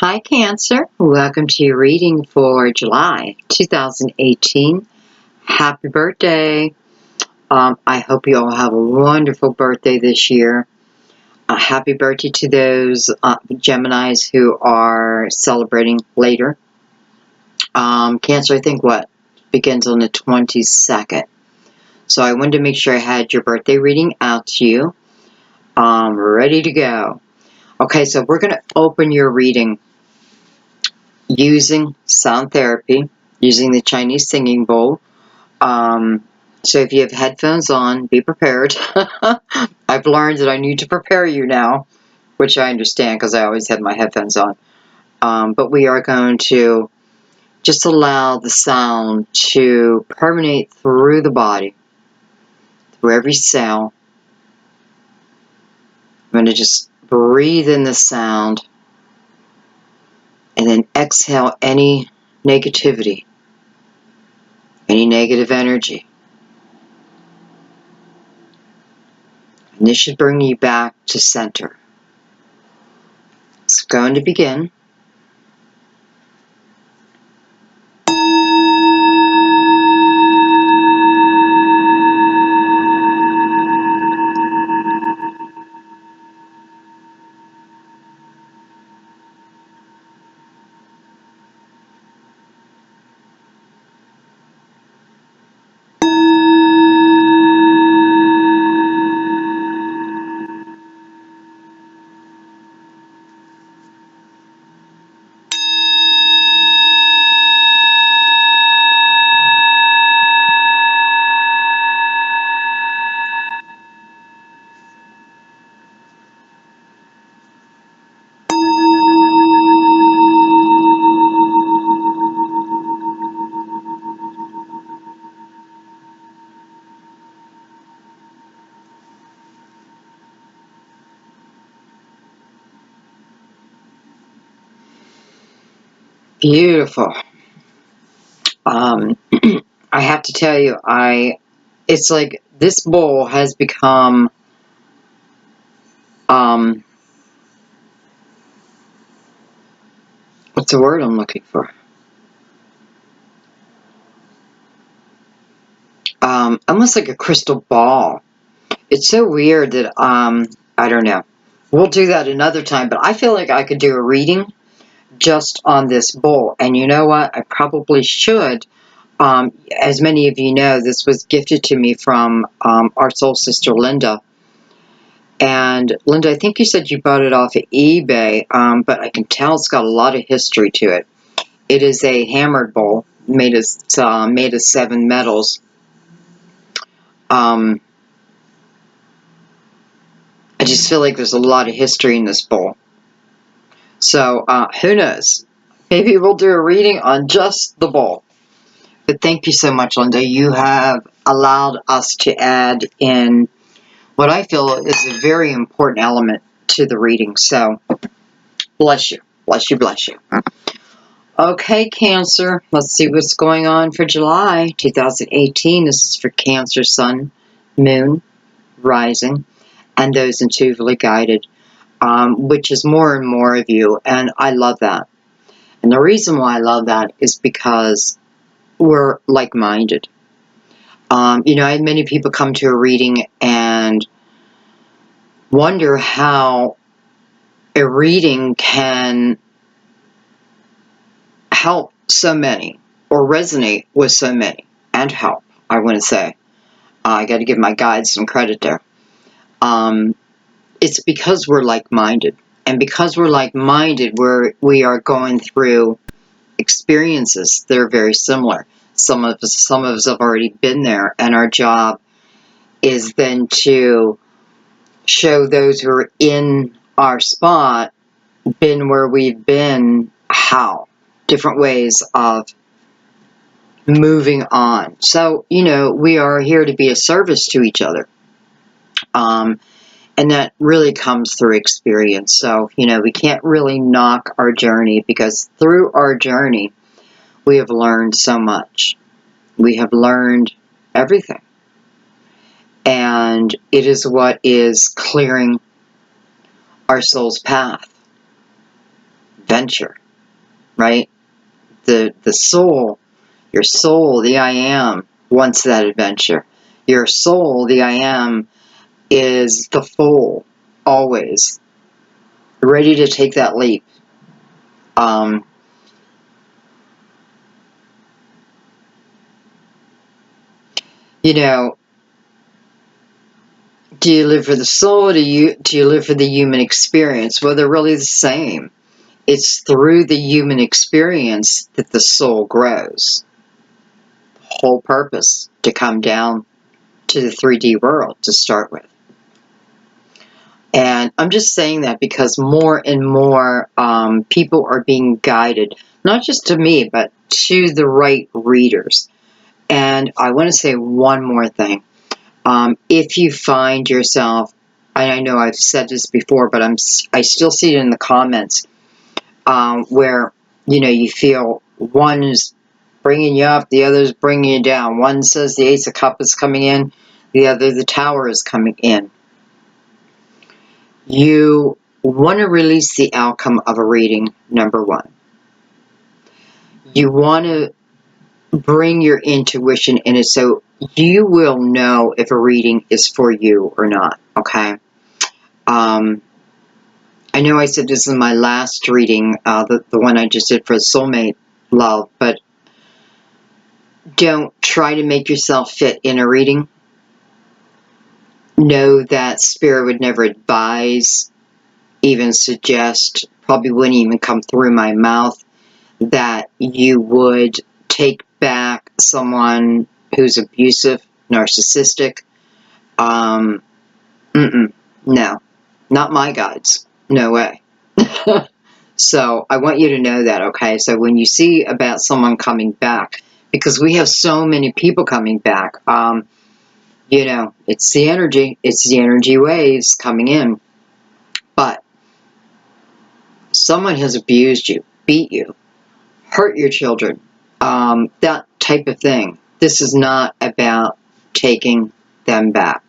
Hi Cancer, welcome to your reading for July 2018. Happy birthday. I hope you all have a wonderful birthday this year. Happy birthday to those Geminis who are celebrating later. Cancer, I think begins on the 22nd. So I wanted to make sure I had your birthday reading out to you. Ready to go. Okay, so we're going to open your reading using sound therapy, using the Chinese singing bowl. So if you have headphones on, be prepared. I've learned that I need to prepare you now, which I understand because I always have my headphones on. But we are going to just allow the sound to permeate through the body, through every cell. I'm going to just breathe in the sound and then exhale any negativity, any negative energy. And this should bring you back to center. It's going to begin. Beautiful. I have to tell you, it's like this bowl has become, what's the word I'm looking for? Almost like a crystal ball. It's so weird that, I don't know. We'll do that another time, but I feel like I could do a reading just on this bowl. And you know what? I probably should. As many of you know, this was gifted to me from our soul sister, Linda. And Linda, I think you said you bought it off of eBay, but I can tell it's got a lot of history to it. It is a hammered bowl made of 7 metals. I just feel like there's a lot of history in this bowl. So who knows? Maybe we'll do a reading on just the bowl. But thank you so much, Linda. You have allowed us to add in what I feel is a very important element to the reading. So bless you. Bless you, bless you. Okay, Cancer. Let's see what's going on for July 2018. This is for Cancer, Sun, Moon, Rising, and those intuitively guided, which is more and more of you, and I love that. And the reason why I love that is because we're like-minded. You know, I had many people come to a reading and wonder how a reading can help so many or resonate with so many and help, I want to say. I got to give my guides some credit there. It's because we're like-minded. And because we're like-minded, we are going through experiences that are very similar. Some of us have already been there, and our job is then to show those who are in our spot, been where we've been, how. Different ways of moving on. So, you know, we are here to be a service to each other. And that really comes through experience. So, you know, we can't really knock our journey because through our journey, we have learned so much. We have learned everything. And it is what is clearing our soul's path. adventure, right? The soul, your soul, the I am, wants that adventure. Your soul, the I am, is the foal, always ready to take that leap. You know, do you live for the soul, or do you live for the human experience? Well, they're really the same. It's through the human experience that the soul grows. The whole purpose to come down to the 3D world to start with. And I'm just saying that because more and more people are being guided, not just to me, but to the right readers. And I want to say one more thing. If you find yourself, and I know I've said this before, but I still see it in the comments, where, you know, you feel one is bringing you up, the other is bringing you down. One says the Ace of Cups is coming in, the other the Tower is coming in. You want to release the outcome of a reading, number one. You want to bring your intuition in it so you will know if a reading is for you or not, okay? I know I said this is my last reading, the one I just did for soulmate love, but don't try to make yourself fit in a reading. Know that Spirit would never advise, even suggest, probably wouldn't even come through my mouth, that you would take back someone who's abusive, narcissistic. No, not my guides. No way. So I want you to know that, okay? So when you see about someone coming back, because we have so many people coming back, you know, it's the energy waves coming in. But someone has abused you, beat you, hurt your children, that type of thing. This is not about taking them back.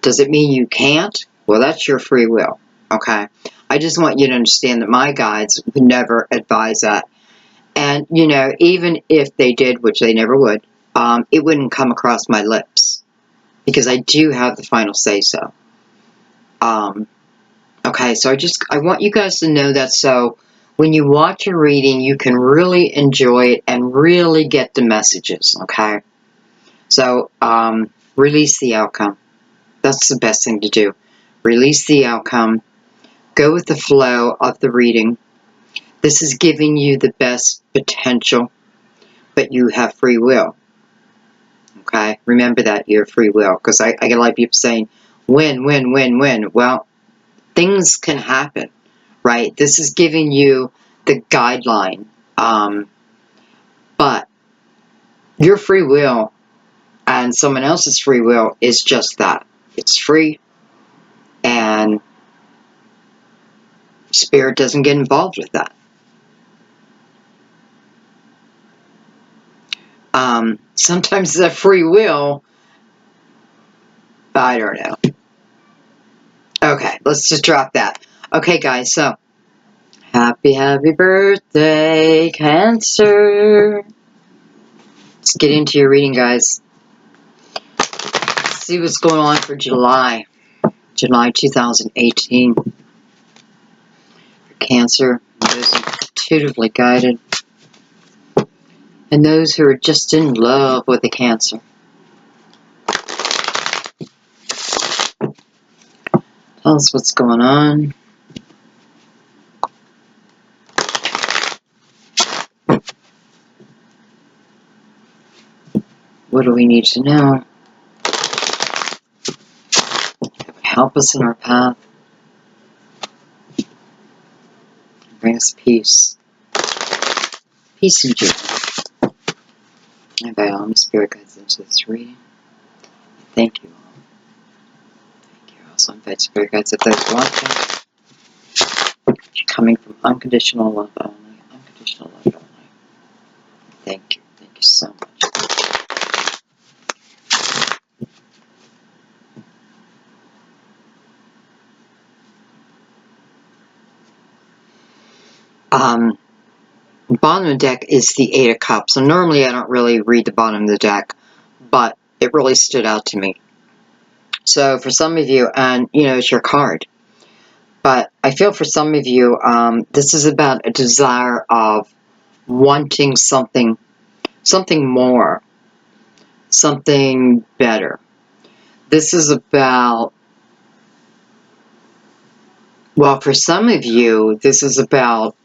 Does it mean you can't? Well, that's your free will, okay? I just want you to understand that my guides would never advise that. And, you know, even if they did, which they never would, it wouldn't come across my lips because I do have the final say-so. Okay, so I want you guys to know that, so when you watch a reading, you can really enjoy it and really get the messages, okay? So, release the outcome. That's the best thing to do. Release the outcome. Go with the flow of the reading. This is giving you the best potential, but you have free will. Okay? Remember that, you have free will. Because I get a lot of people saying, when. Well, things can happen, right? This is giving you the guideline. But your free will and someone else's free will is just that. It's free, and Spirit doesn't get involved with that. Sometimes that free will, I don't know. Okay, let's just drop that. Okay, guys, so happy birthday, Cancer. Let's get into your reading, guys. Let's see what's going on for July 2018. For Cancer, those intuitively guided, and those who are just in love with the Cancer. Tell us what's going on. What do we need to know? Help us in our path. Bring us peace. Peace and joy. And by all my spirit guides into this reading. Thank you all. Thank you. I also invite spirit guides if those watching. Coming from unconditional love only. Unconditional love only. Thank you. Thank you so much. Bottom of the deck is the Eight of Cups. And normally I don't really read the bottom of the deck, but it really stood out to me. So for some of you, and you know, it's your card. But I feel for some of you, this is about a desire of wanting something more, something better. This is about, well, for some of you, this is about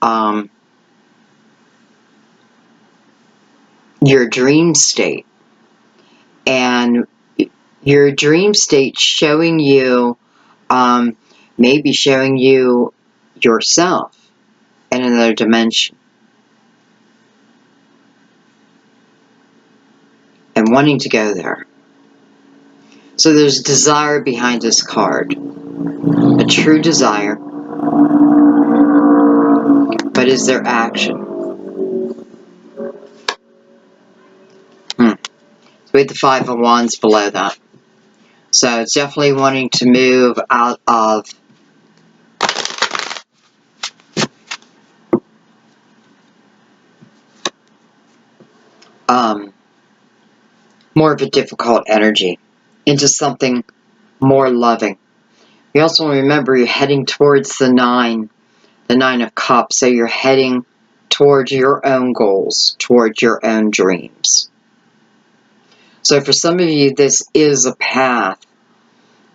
your dream state. And your dream state showing you, maybe showing you yourself in another dimension. And wanting to go there. So there's desire behind this card. A true desire. But is there action? So we have the Five of Wands below that. So it's definitely wanting to move out of more of a difficult energy into something more loving. You also want to remember you're heading towards the Nine of Cups. So you're heading towards your own goals, towards your own dreams. So for some of you, this is a path.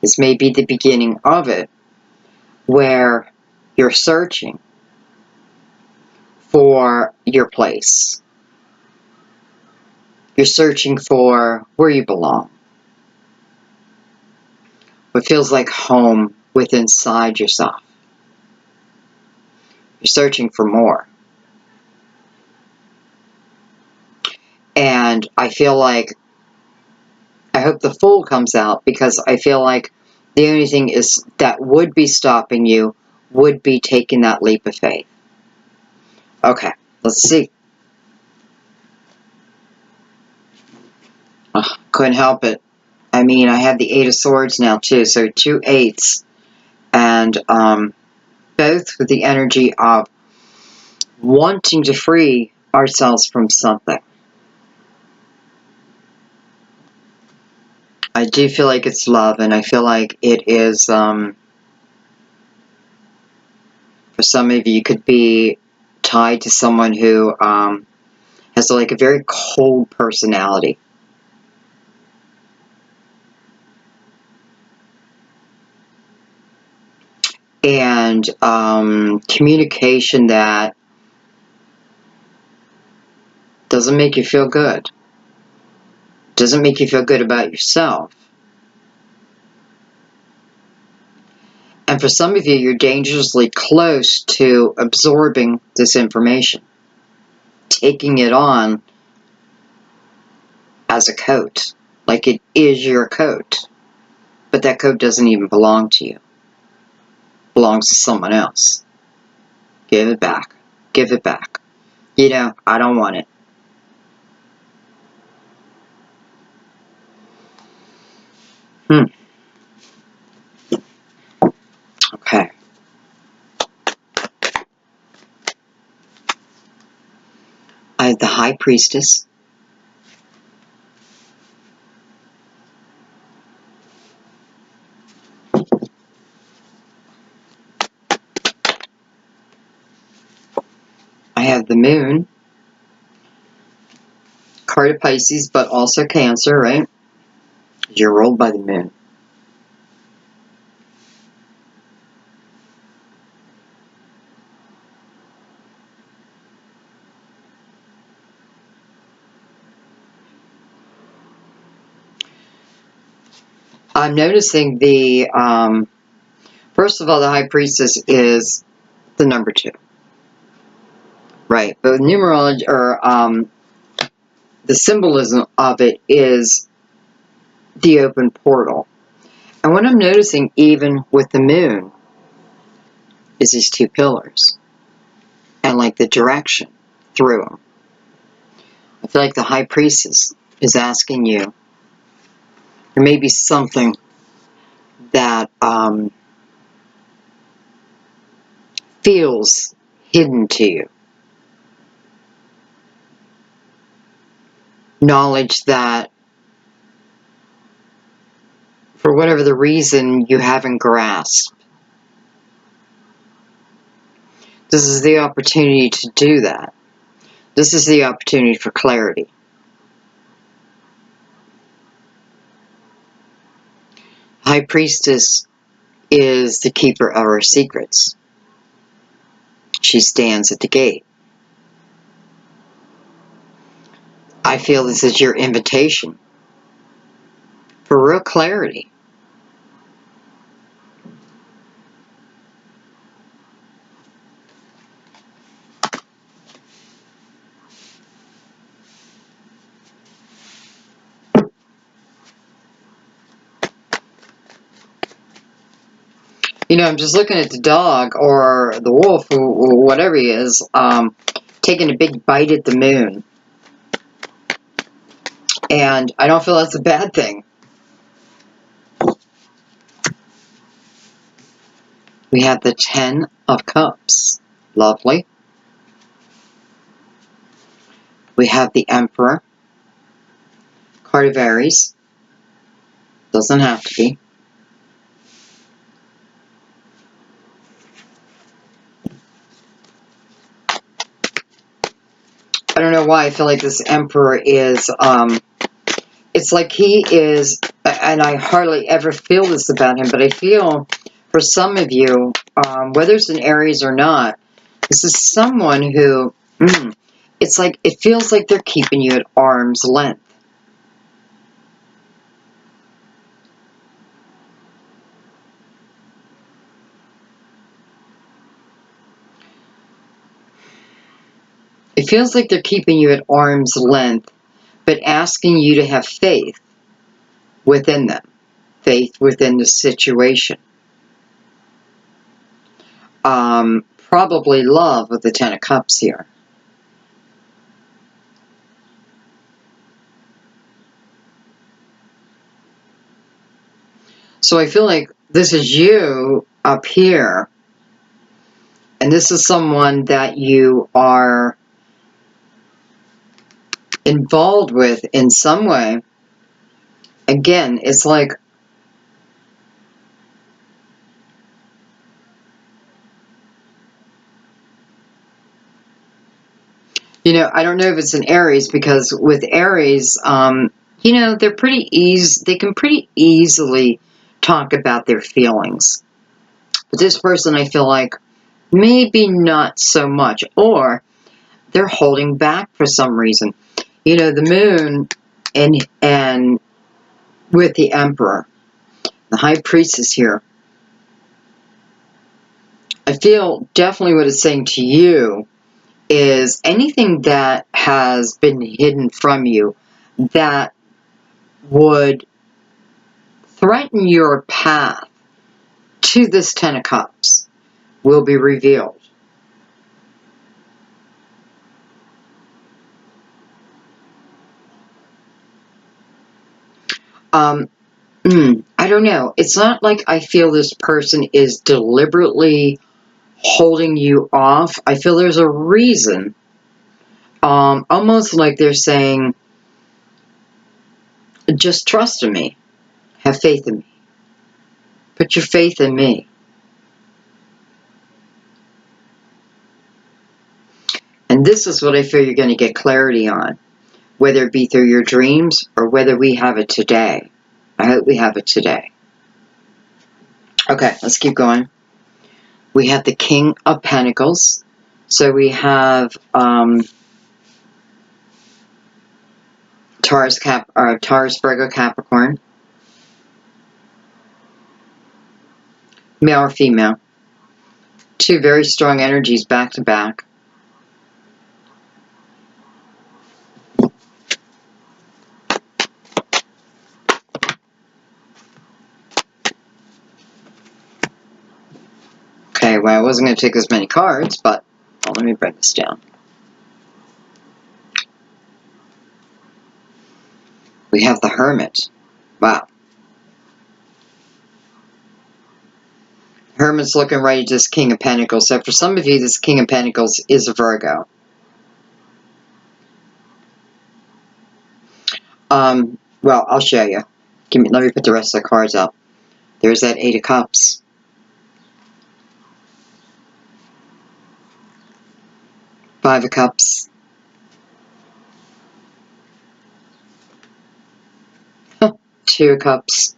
This may be the beginning of it, where you're searching for your place. You're searching for where you belong. What feels like home within inside yourself. You're searching for more. And I feel like, I hope the Fool comes out, because I feel like the only thing is that would be stopping you would be taking that leap of faith. Okay, let's see. Couldn't help it. I mean, I have the Eight of Swords now too, so 2 eights. And both with the energy of wanting to free ourselves from something. I do feel like it's love, and I feel like it is, for some of you, could be tied to someone who has like a very cold personality. And communication that doesn't make you feel good. Doesn't make you feel good about yourself. And for some of you, you're dangerously close to absorbing this information. Taking it on as a coat. Like it is your coat. But that coat doesn't even belong to you. It belongs to someone else. Give it back. Give it back. You know, I don't want it. Okay. I have the High Priestess. I have the Moon. Card of Pisces, but also Cancer, right? You're ruled by the Moon. I'm noticing the, first of all, the High Priestess is the number 2. Right, but numerology, or the symbolism of it is the open portal. And what I'm noticing, even with the Moon, is these 2 pillars. And like the direction through them. I feel like the High Priestess is asking you, there may be something that feels hidden to you. Knowledge that, for whatever the reason, you haven't grasped. This is the opportunity to do that. This is the opportunity for clarity. High Priestess is the keeper of our secrets. She stands at the gate. I feel this is your invitation for real clarity. You know, I'm just looking at the dog or the wolf or whatever he is, taking a big bite at the moon. And I don't feel that's a bad thing. We have the 10 of Cups. Lovely. We have the Emperor. Card of Aries. Doesn't have to be. I don't know why I feel like this Emperor is, it's like he is, and I hardly ever feel this about him, but I feel for some of you, whether it's an Aries or not, this is someone who, it's like, it feels like they're keeping you at arm's length. It feels like they're keeping you at arm's length, but asking you to have faith within them, faith within the situation. Probably love with the 10 of Cups here. So I feel like this is you up here, and this is someone that you are involved with in some way. Again, it's like, you know, I don't know if it's an Aries, because with Aries, you know, they're pretty they can pretty easily talk about their feelings. But this person, I feel like, maybe not so much, or they're holding back for some reason. You know, the moon and with the Emperor, the High Priestess here, I feel definitely what it's saying to you is anything that has been hidden from you that would threaten your path to this 10 of Cups will be revealed. I don't know. It's not like I feel this person is deliberately holding you off. I feel there's a reason. Almost like they're saying, just trust in me. Have faith in me. Put your faith in me. And this is what I feel you're going to get clarity on. Whether it be through your dreams or whether we have it today. I hope we have it today. Okay, let's keep going. We have the King of Pentacles. So we have Taurus, Virgo, Capricorn. Male or female. Two very strong energies back to back. Okay, well, I wasn't going to take as many cards, but let me break this down. We have the Hermit. Wow. Hermit's looking right at this King of Pentacles. So for some of you, this King of Pentacles is a Virgo. Well, I'll show you. Let me put the rest of the cards up. There's that Eight of Cups. Five of Cups. Two of Cups.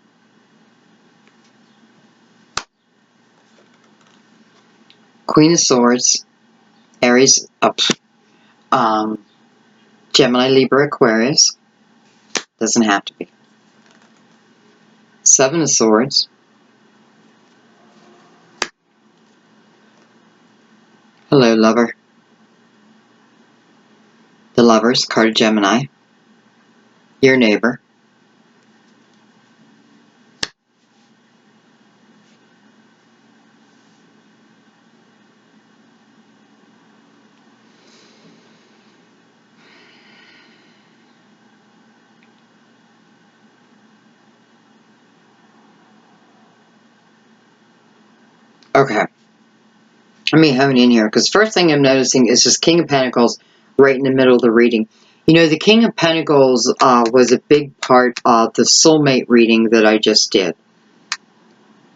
Queen of Swords. Aries. Gemini, Libra, Aquarius. Doesn't have to be. Seven of Swords. Hello, lover. The Lovers, card of Gemini. Your neighbor. Okay. Let me hone in here, because first thing I'm noticing is this King of Pentacles right in the middle of the reading. You know, the King of Pentacles was a big part of the soulmate reading that I just did.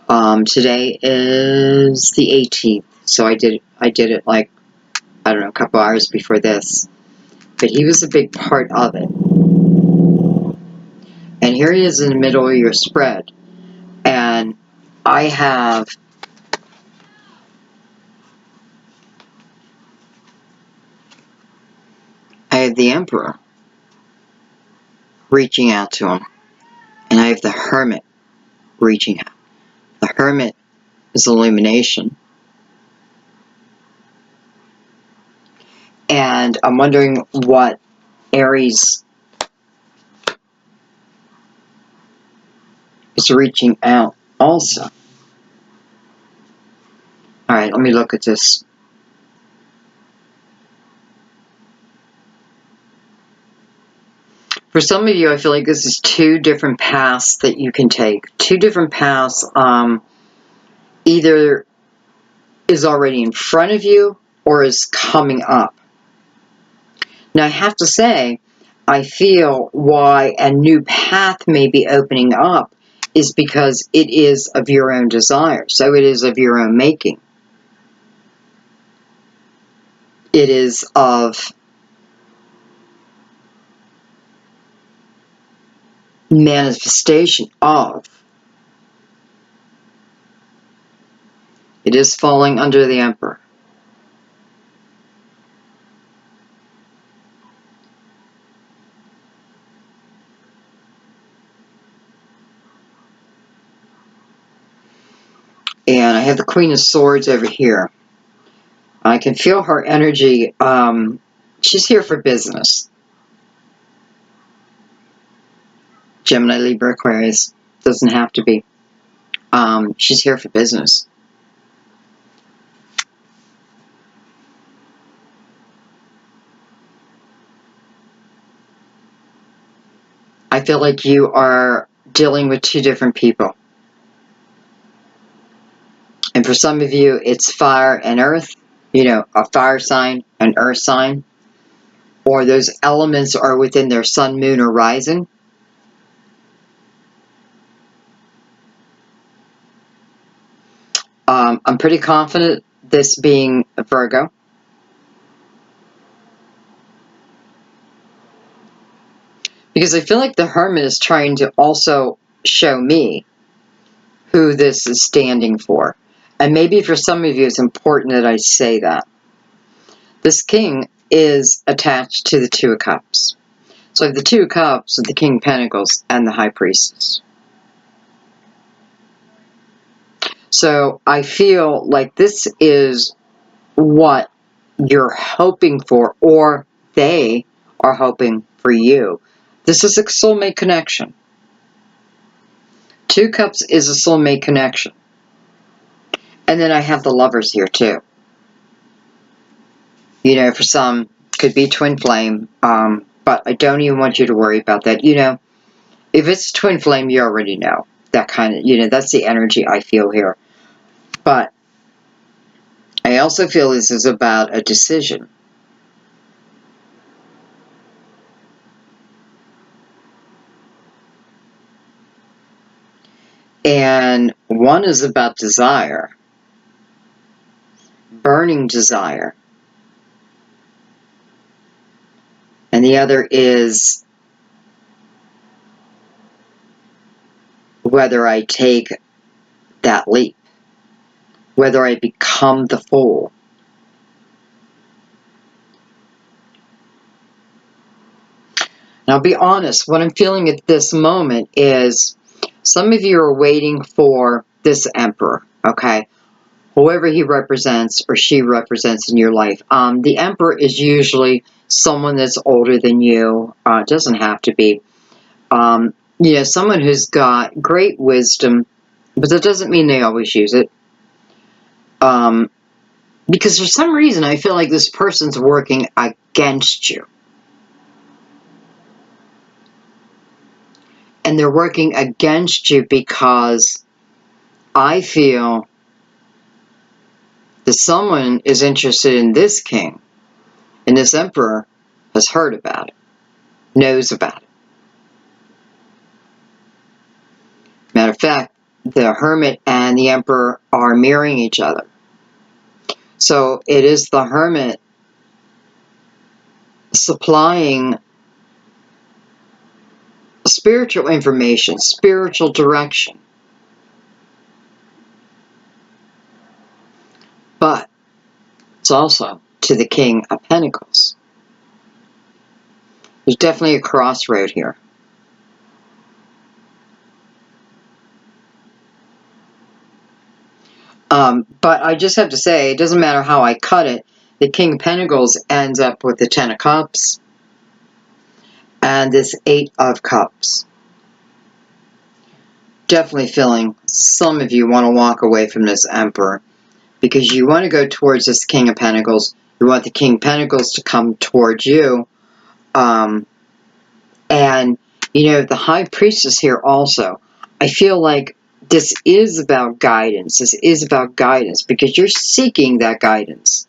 Today is the 18th, so I did it like, I don't know, a couple hours before this. But he was a big part of it. And here he is in the middle of your spread. And I have the Emperor reaching out to him. And I have the Hermit reaching out. The Hermit is illumination. And I'm wondering what Aries is reaching out also. Alright, let me look at this. For some of you, I feel like this is two different paths that you can take. Two different paths. Either is already in front of you or is coming up. Now, I have to say, I feel why a new path may be opening up is because it is of your own desire. So it is of your own making. It is of manifestation of. It is falling under the Emperor. And I have the Queen of Swords over here. I can feel her energy. She's here for business. Gemini, Libra, Aquarius. Doesn't have to be. She's here for business. I feel like you are dealing with two different people. And for some of you, it's fire and earth. You know, a fire sign, an earth sign. Or those elements are within their sun, moon, or rising. I'm pretty confident this being a Virgo. Because I feel like the Hermit is trying to also show me who this is standing for. And maybe for some of you, it's important that I say that. This King is attached to the Two of Cups. So I have the Two of Cups, the King of Pentacles, and the High Priestess. So I feel like this is what you're hoping for, or they are hoping for you. This is a soulmate connection. Two Cups is a soulmate connection. And then I have the Lovers here too. You know, for some, could be twin flame, but I don't even want you to worry about that. You know, if it's twin flame, you already know. That kind of, you know, that's the energy I feel here. But I also feel this is about a decision. And one is about desire, burning desire. And the other is whether I take that leap, whether I become the fool. And I'll be honest, what I'm feeling at this moment is some of you are waiting for this emperor, okay? Whoever he represents or she represents in your life. The emperor is usually someone that's older than you. It doesn't have to be. Someone who's got great wisdom, but that doesn't mean they always use it. Because for some reason, I feel like this person's working against you. And they're working against you because I feel that someone is interested in this king, and this emperor has heard about it, knows about it. Matter of fact, the hermit and the emperor are mirroring each other. So it is the hermit supplying spiritual information, spiritual direction. But it's also to the King of Pentacles. There's definitely a crossroad here. But I just have to say, it doesn't matter how I cut it, the King of Pentacles ends up with the Ten of Cups and this Eight of Cups. Definitely feeling some of you want to walk away from this Emperor because you want to go towards this King of Pentacles. You want the King of Pentacles to come towards you. And, the High Priestess here also. I feel like this is about guidance. This is about guidance because you're seeking that guidance.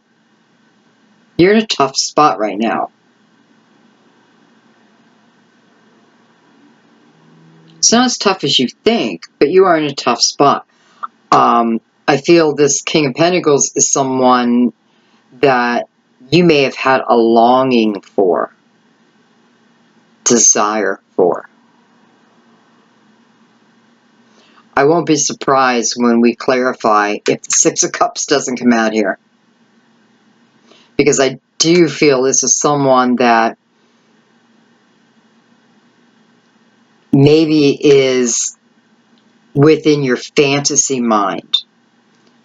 You're in a tough spot right now. It's not as tough as you think, but you are in a tough spot. I feel this King of Pentacles is someone that you may have had a longing for, desire for. I won't be surprised when we clarify if the Six of Cups doesn't come out here. Because I do feel this is someone that maybe is within your fantasy mind.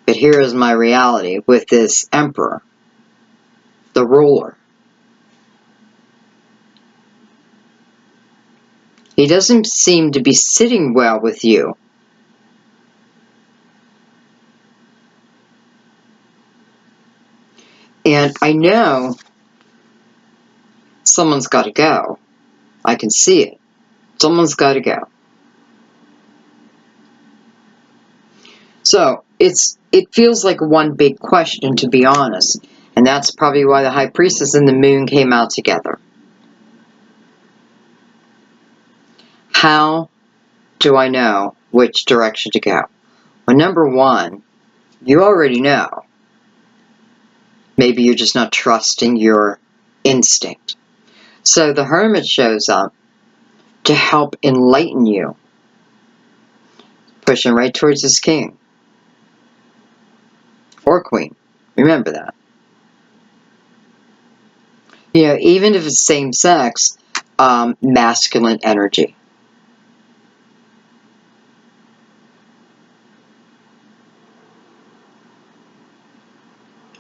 But here is my reality with this Emperor, the ruler. He doesn't seem to be sitting well with you. And I know someone's got to go. I can see it. Someone's got to go. So it feels like one big question, to be honest. And that's probably why the High Priestess and the Moon came out together. How do I know which direction to go? Well, number one, you already know. Maybe you're just not trusting your instinct. So the Hermit shows up to help enlighten you. Pushing right towards this king. Or queen. Remember that. Even if it's same sex, masculine energy.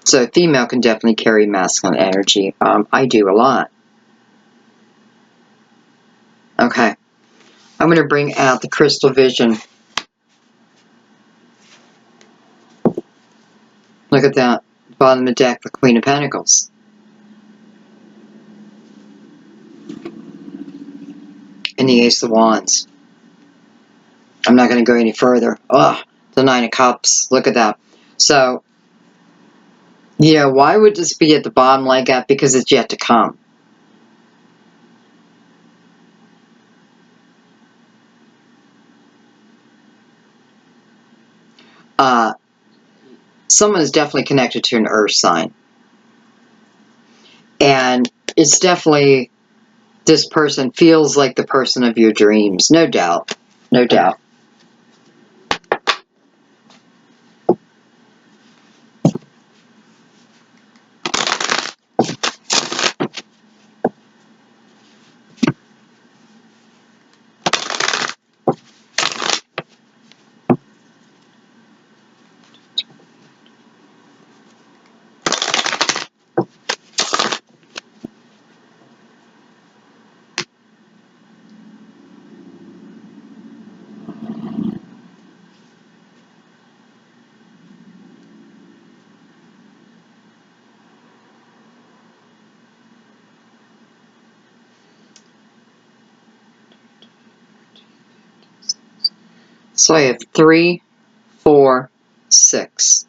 So female can definitely carry masculine energy. I do a lot. Okay. I'm going to bring out the crystal vision. Look at that. Bottom of the deck, the Queen of Pentacles. And the Ace of Wands. I'm not going to go any further. Ugh, the Nine of Cups. Look at that. So, you know, why would this be at the bottom like that? Because it's yet to come. Someone is definitely connected to an earth sign. And it's definitely, this person feels like the person of your dreams. No doubt. No doubt. So I have 3, 4, 6.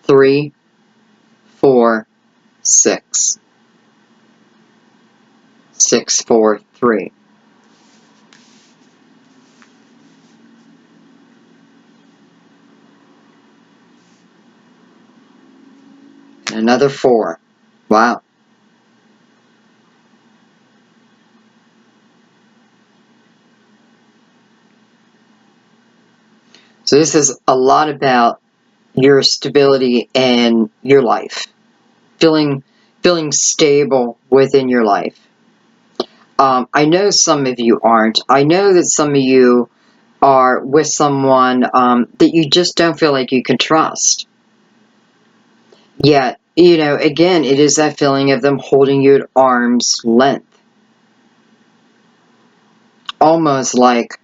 3, 4, 6. 6, 4, 3. And another 4. Wow. So this is a lot about your stability in your life. Feeling stable within your life. I know some of you aren't. I know that some of you are with someone that you just don't feel like you can trust. Yet, you know, again, it is that feeling of them holding you at arm's length. Almost like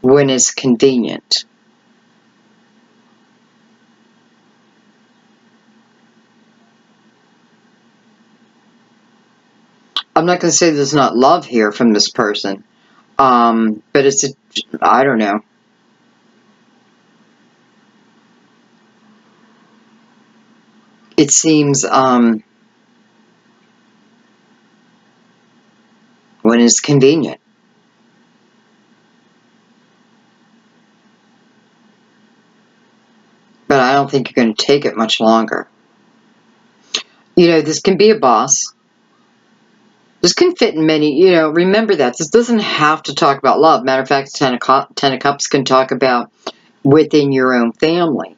when it's convenient. I'm not going to say there's not love here from this person, but it's, I don't know. It seems when it's convenient. But I don't think you're going to take it much longer. You know, this can be a boss. This can fit in many, you know, remember that. This doesn't have to talk about love. Matter of fact, Ten of Cups can talk about within your own family.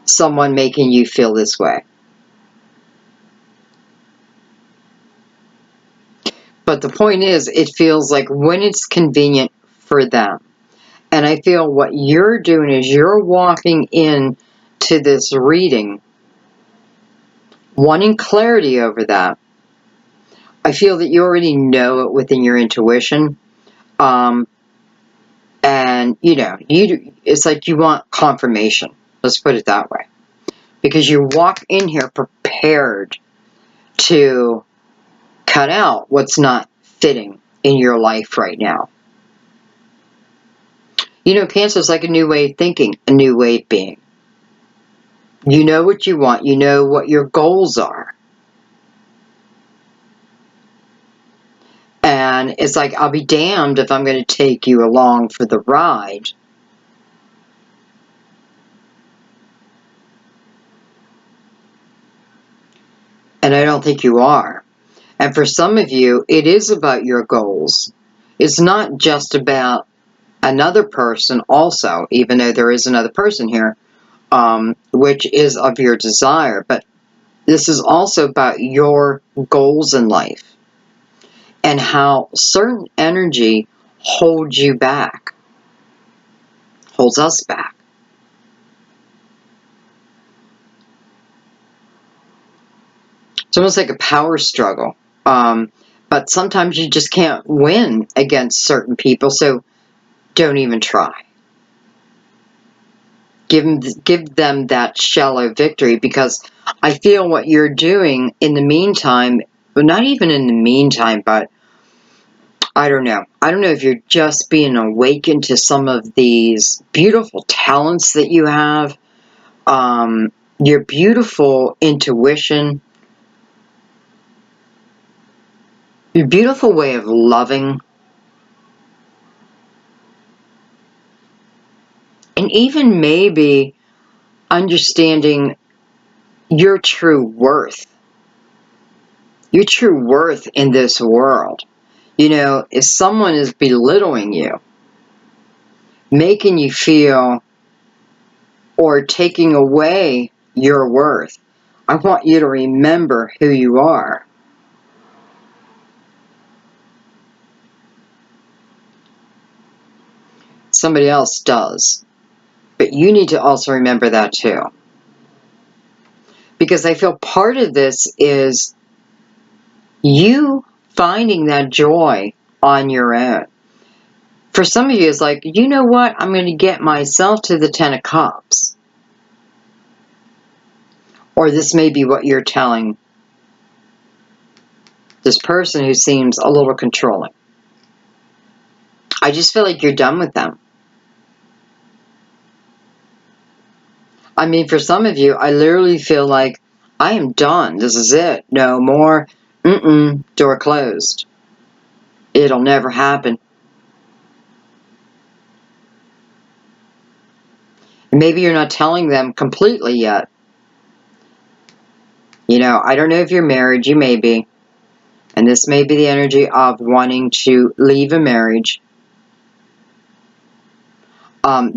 Someone making you feel this way. But the point is, it feels like when it's convenient for them. And I feel what you're doing is you're walking in to this reading, wanting clarity over that. I feel that you already know it within your intuition. And, you know, it's like you want confirmation. Let's put it that way. Because you walk in here prepared to cut out what's not fitting in your life right now. You know, Cancer is like a new way of thinking, a new way of being. You know what you want. You know what your goals are. And it's like, I'll be damned if I'm going to take you along for the ride. And I don't think you are. And for some of you, it is about your goals. It's not just about another person also, even though there is another person here, which is of your desire. But this is also about your goals in life and how certain energy holds you back, holds us back. It's almost like a power struggle. But sometimes you just can't win against certain people, so don't even try. Give them that shallow victory, because I feel what you're doing in the meantime, well, not even in the meantime, but I don't know. I don't know if you're just being awakened to some of these beautiful talents that you have. Your beautiful intuition. Your beautiful way of loving. And even maybe understanding your true worth. Your true worth in this world. You know, if someone is belittling you, making you feel, or taking away your worth, I want you to remember who you are. Somebody else does. But you need to also remember that too. Because I feel part of this is you finding that joy on your own. For some of you, it's like, you know what? I'm going to get myself to the Ten of Cups. Or this may be what you're telling this person who seems a little controlling. I just feel like you're done with them. I mean, for some of you, I literally feel like, I am done. This is it. No more. Door closed. It'll never happen. Maybe you're not telling them completely yet. You know, I don't know if you're married. You may be. And this may be the energy of wanting to leave a marriage.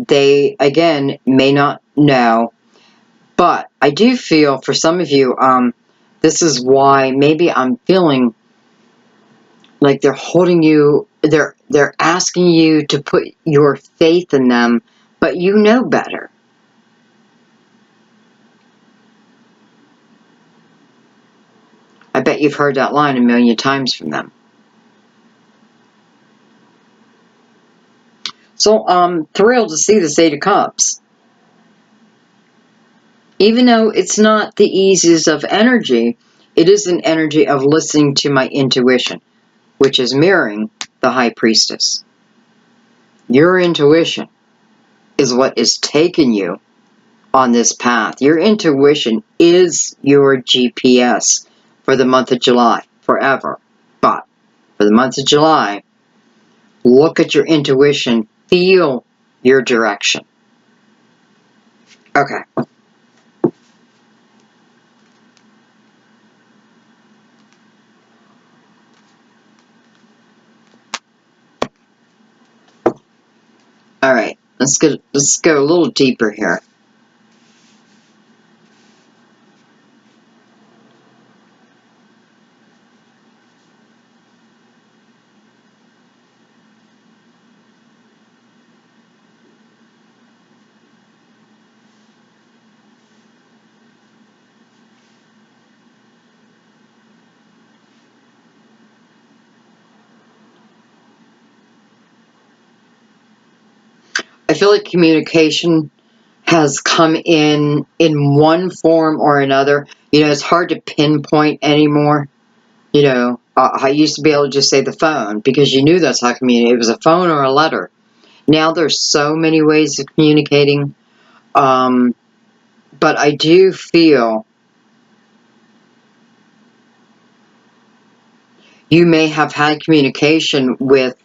They, again, may not know. But I do feel for some of you, this is why maybe I'm feeling like they're holding you, they're asking you to put your faith in them, but you know better. I bet you've heard that line a million times from them. So I'm thrilled to see this Eight of Cups. Even though it's not the easiest of energy, it is an energy of listening to my intuition, which is mirroring the High Priestess. Your intuition is what is taking you on this path. Your intuition is your GPS for the month of July, forever. But for the month of July, look at your intuition, feel your direction. Okay. All right. Let's go a little deeper here. I feel like communication has come in one form or another. You know, it's hard to pinpoint anymore. You know, I used to be able to just say the phone because you knew that's how to communicate. It was a phone or a letter. Now there's so many ways of communicating. But I do feel you may have had communication with,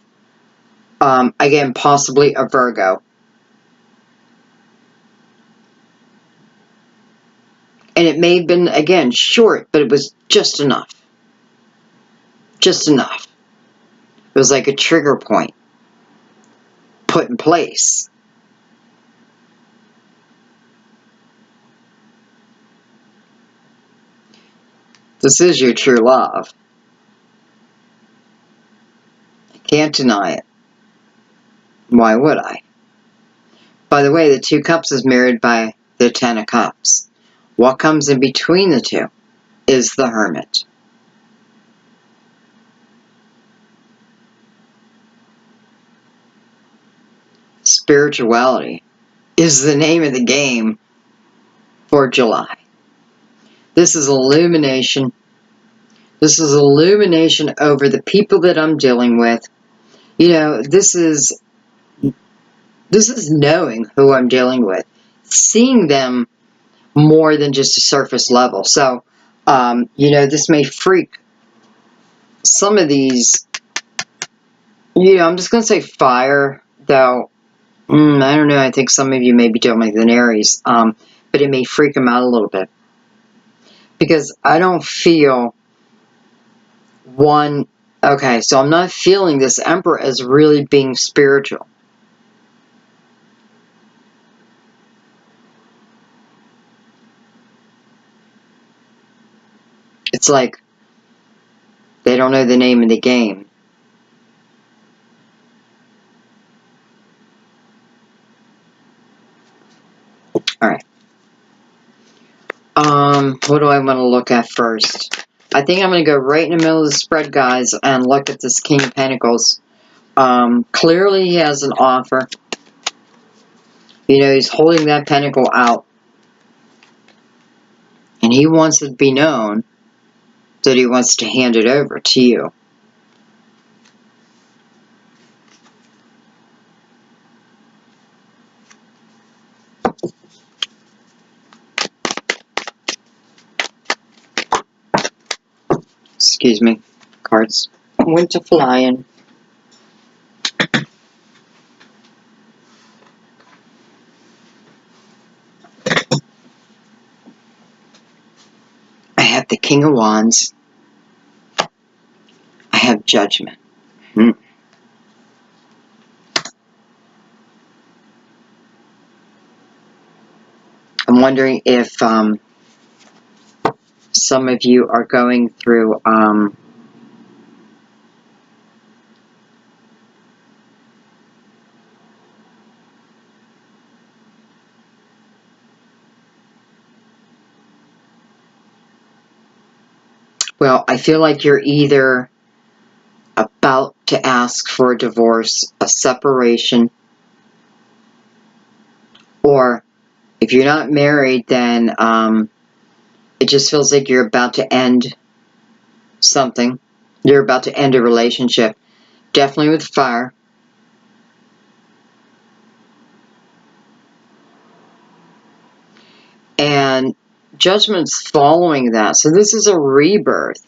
again, possibly a Virgo. And it may have been, again, short, but it was just enough. Just enough. It was like a trigger point put in place. This is your true love. I can't deny it. Why would I? By the way, the Two Cups is mirrored by the Ten of Cups. What comes in between the two is the Hermit. Spirituality is the name of the game for July. This is illumination. This is illumination over the people that I'm dealing with. You know, this is knowing who I'm dealing with, seeing them more than just a surface level. So, you know, this may freak some of these, you know, I'm just going to say fire, though, I don't know, I think some of you may be dealing with an Aries, but it may freak them out a little bit. Because I don't feel one, okay, so I'm not feeling this Emperor as really being spiritual. It's like they don't know the name of the game. Alright. What do I want to look at first? I think I'm going to go right in the middle of the spread, guys, and look at this King of Pentacles. Clearly he has an offer. You know, he's holding that pentacle out. And he wants it to be known that he wants to hand it over to you. Excuse me. Cards went to flying. I have the King of Wands. I have Judgment. I'm wondering if some of you are going through well, I feel like you're either about to ask for a divorce, a separation, or if you're not married, then it just feels like you're about to end something. You're about to end a relationship. Definitely with fire. And Judgment's following that. So this is a rebirth.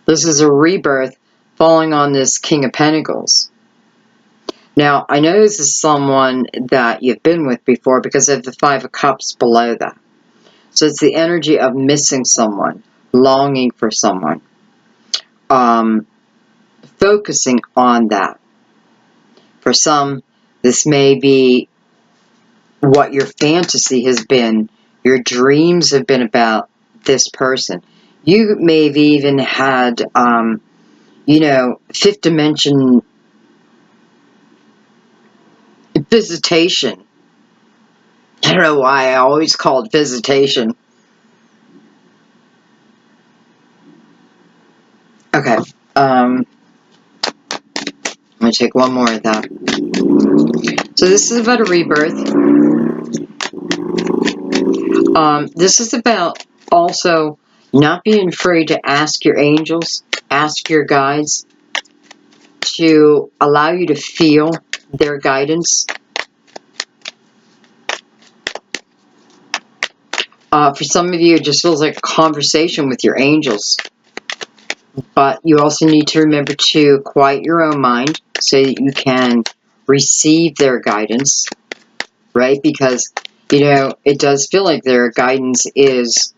This is a rebirth falling on this King of Pentacles. Now, I know this is someone that you've been with before because of the Five of Cups below that. So it's the energy of missing someone, longing for someone, focusing on that. For some, this may be what your fantasy has been. Your dreams have been about this person. You may have even had, you know, fifth dimension visitation. I don't know why I always call it visitation. Okay. I'm going to take one more of that. So this is about a rebirth. This is about also not being afraid to ask your angels, ask your guides to allow you to feel their guidance. For some of you, it just feels like a conversation with your angels. But you also need to remember to quiet your own mind so that you can receive their guidance, right? Because, you know, it does feel like their guidance is,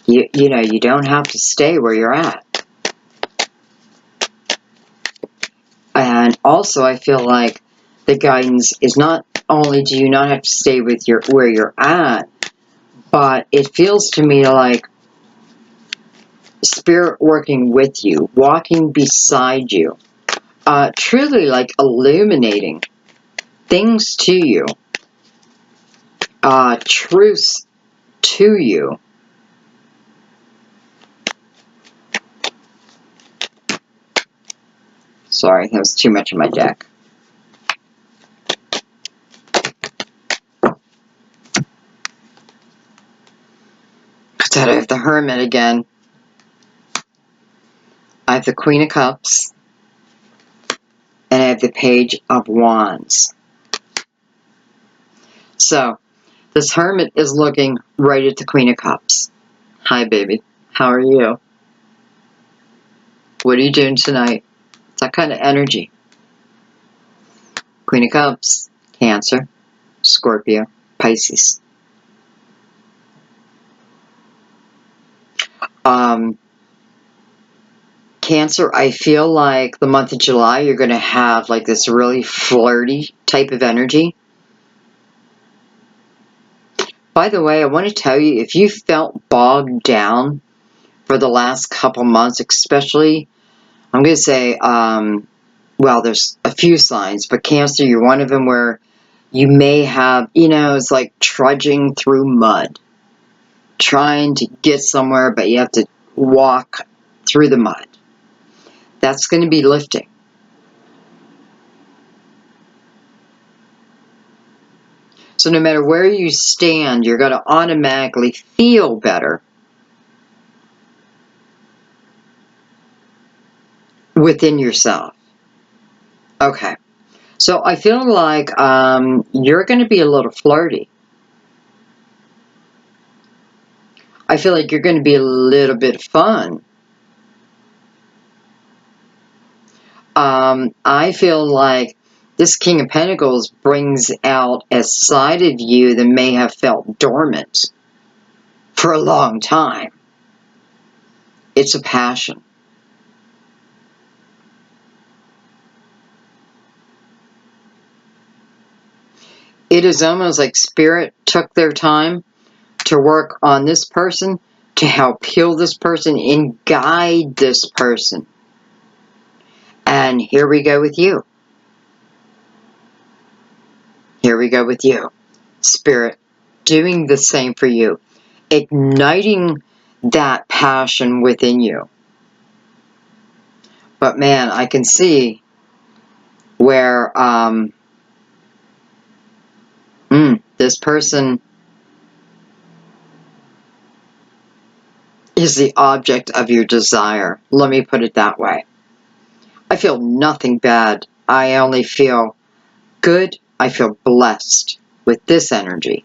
you know, you don't have to stay where you're at. And also, I feel like the guidance is not only do you not have to stay with where you're at, but it feels to me like Spirit working with you, walking beside you, truly like illuminating things to you, truths to you. Sorry, that was too much of my deck. Put that out of the Hermit again. I have the Queen of Cups, and I have the Page of Wands. So, this Hermit is looking right at the Queen of Cups. Hi, baby. How are you? What are you doing tonight? It's that kind of energy. Queen of Cups, Cancer, Scorpio, Pisces. Cancer, I feel like the month of July, you're going to have like this really flirty type of energy. By the way, I want to tell you, if you felt bogged down for the last couple months, especially, I'm going to say, well, there's a few signs, but Cancer, you're one of them where you may have, you know, it's like trudging through mud, trying to get somewhere, but you have to walk through the mud. That's going to be lifting. So no matter where you stand, you're going to automatically feel better within yourself. Okay. So I feel like you're going to be a little flirty. I feel like you're going to be a little bit fun. I feel like this King of Pentacles brings out a side of you that may have felt dormant for a long time. It's a passion. It is almost like Spirit took their time to work on this person, to help heal this person and guide this person. And here we go with you. Here we go with you. Spirit doing the same for you. Igniting that passion within you. But man, I can see where this person is the object of your desire. Let me put it that way. I feel nothing bad. I only feel good. I feel blessed with this energy.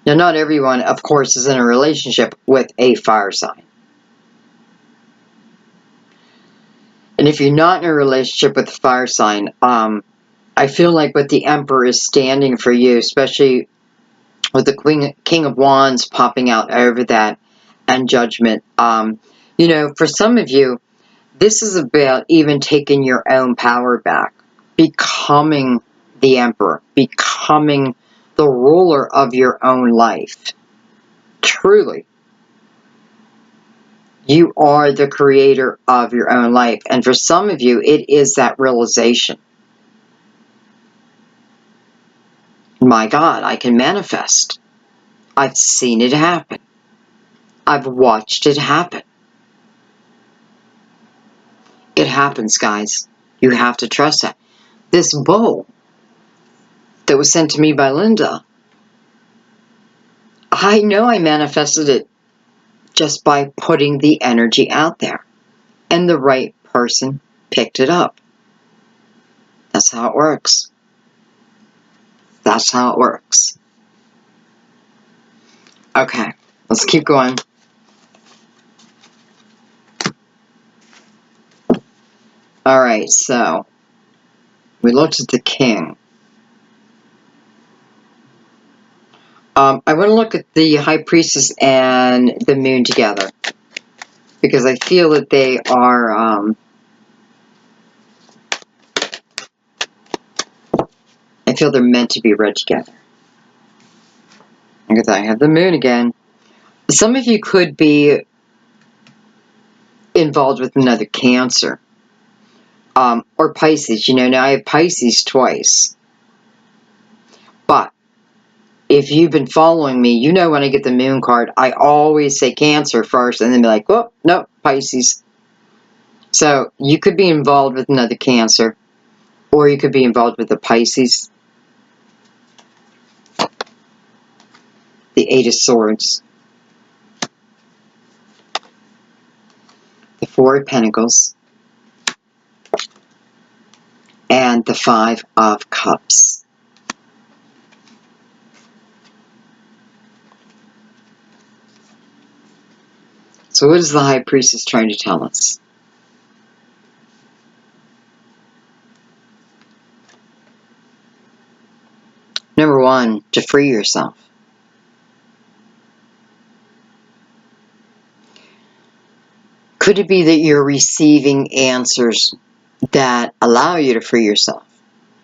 Now, not everyone, of course, is in a relationship with a fire sign. And if you're not in a relationship with a fire sign, I feel like what the Emperor is standing for you, especially with the King of Wands popping out over that, and Judgment. You know, for some of you, this is about even taking your own power back, becoming the Emperor, becoming the ruler of your own life. Truly. You are the creator of your own life. And for some of you, it is that realization. My God, I can manifest. I've seen it happen. I've watched it happen. It happens, guys. You have to trust that. This bowl that was sent to me by Linda, I know I manifested it just by putting the energy out there. And the right person picked it up. That's how it works. That's how it works. Okay, let's keep going. Alright, so we looked at the King. I want to look at the High Priestess and the Moon together. Because I feel that they are, I feel they're meant to be read together. Because I have the Moon again. Some of you could be involved with another Cancer. Or Pisces. You know, now I have Pisces twice. But if you've been following me, you know when I get the Moon card, I always say Cancer first and then be like, oh, no, Pisces. So you could be involved with another Cancer, or you could be involved with a Pisces. the Eight of Swords, the Four of Pentacles, and the Five of Cups. So what is the High Priestess trying to tell us? Number one, to free yourself. Could it be that you're receiving answers that allow you to free yourself?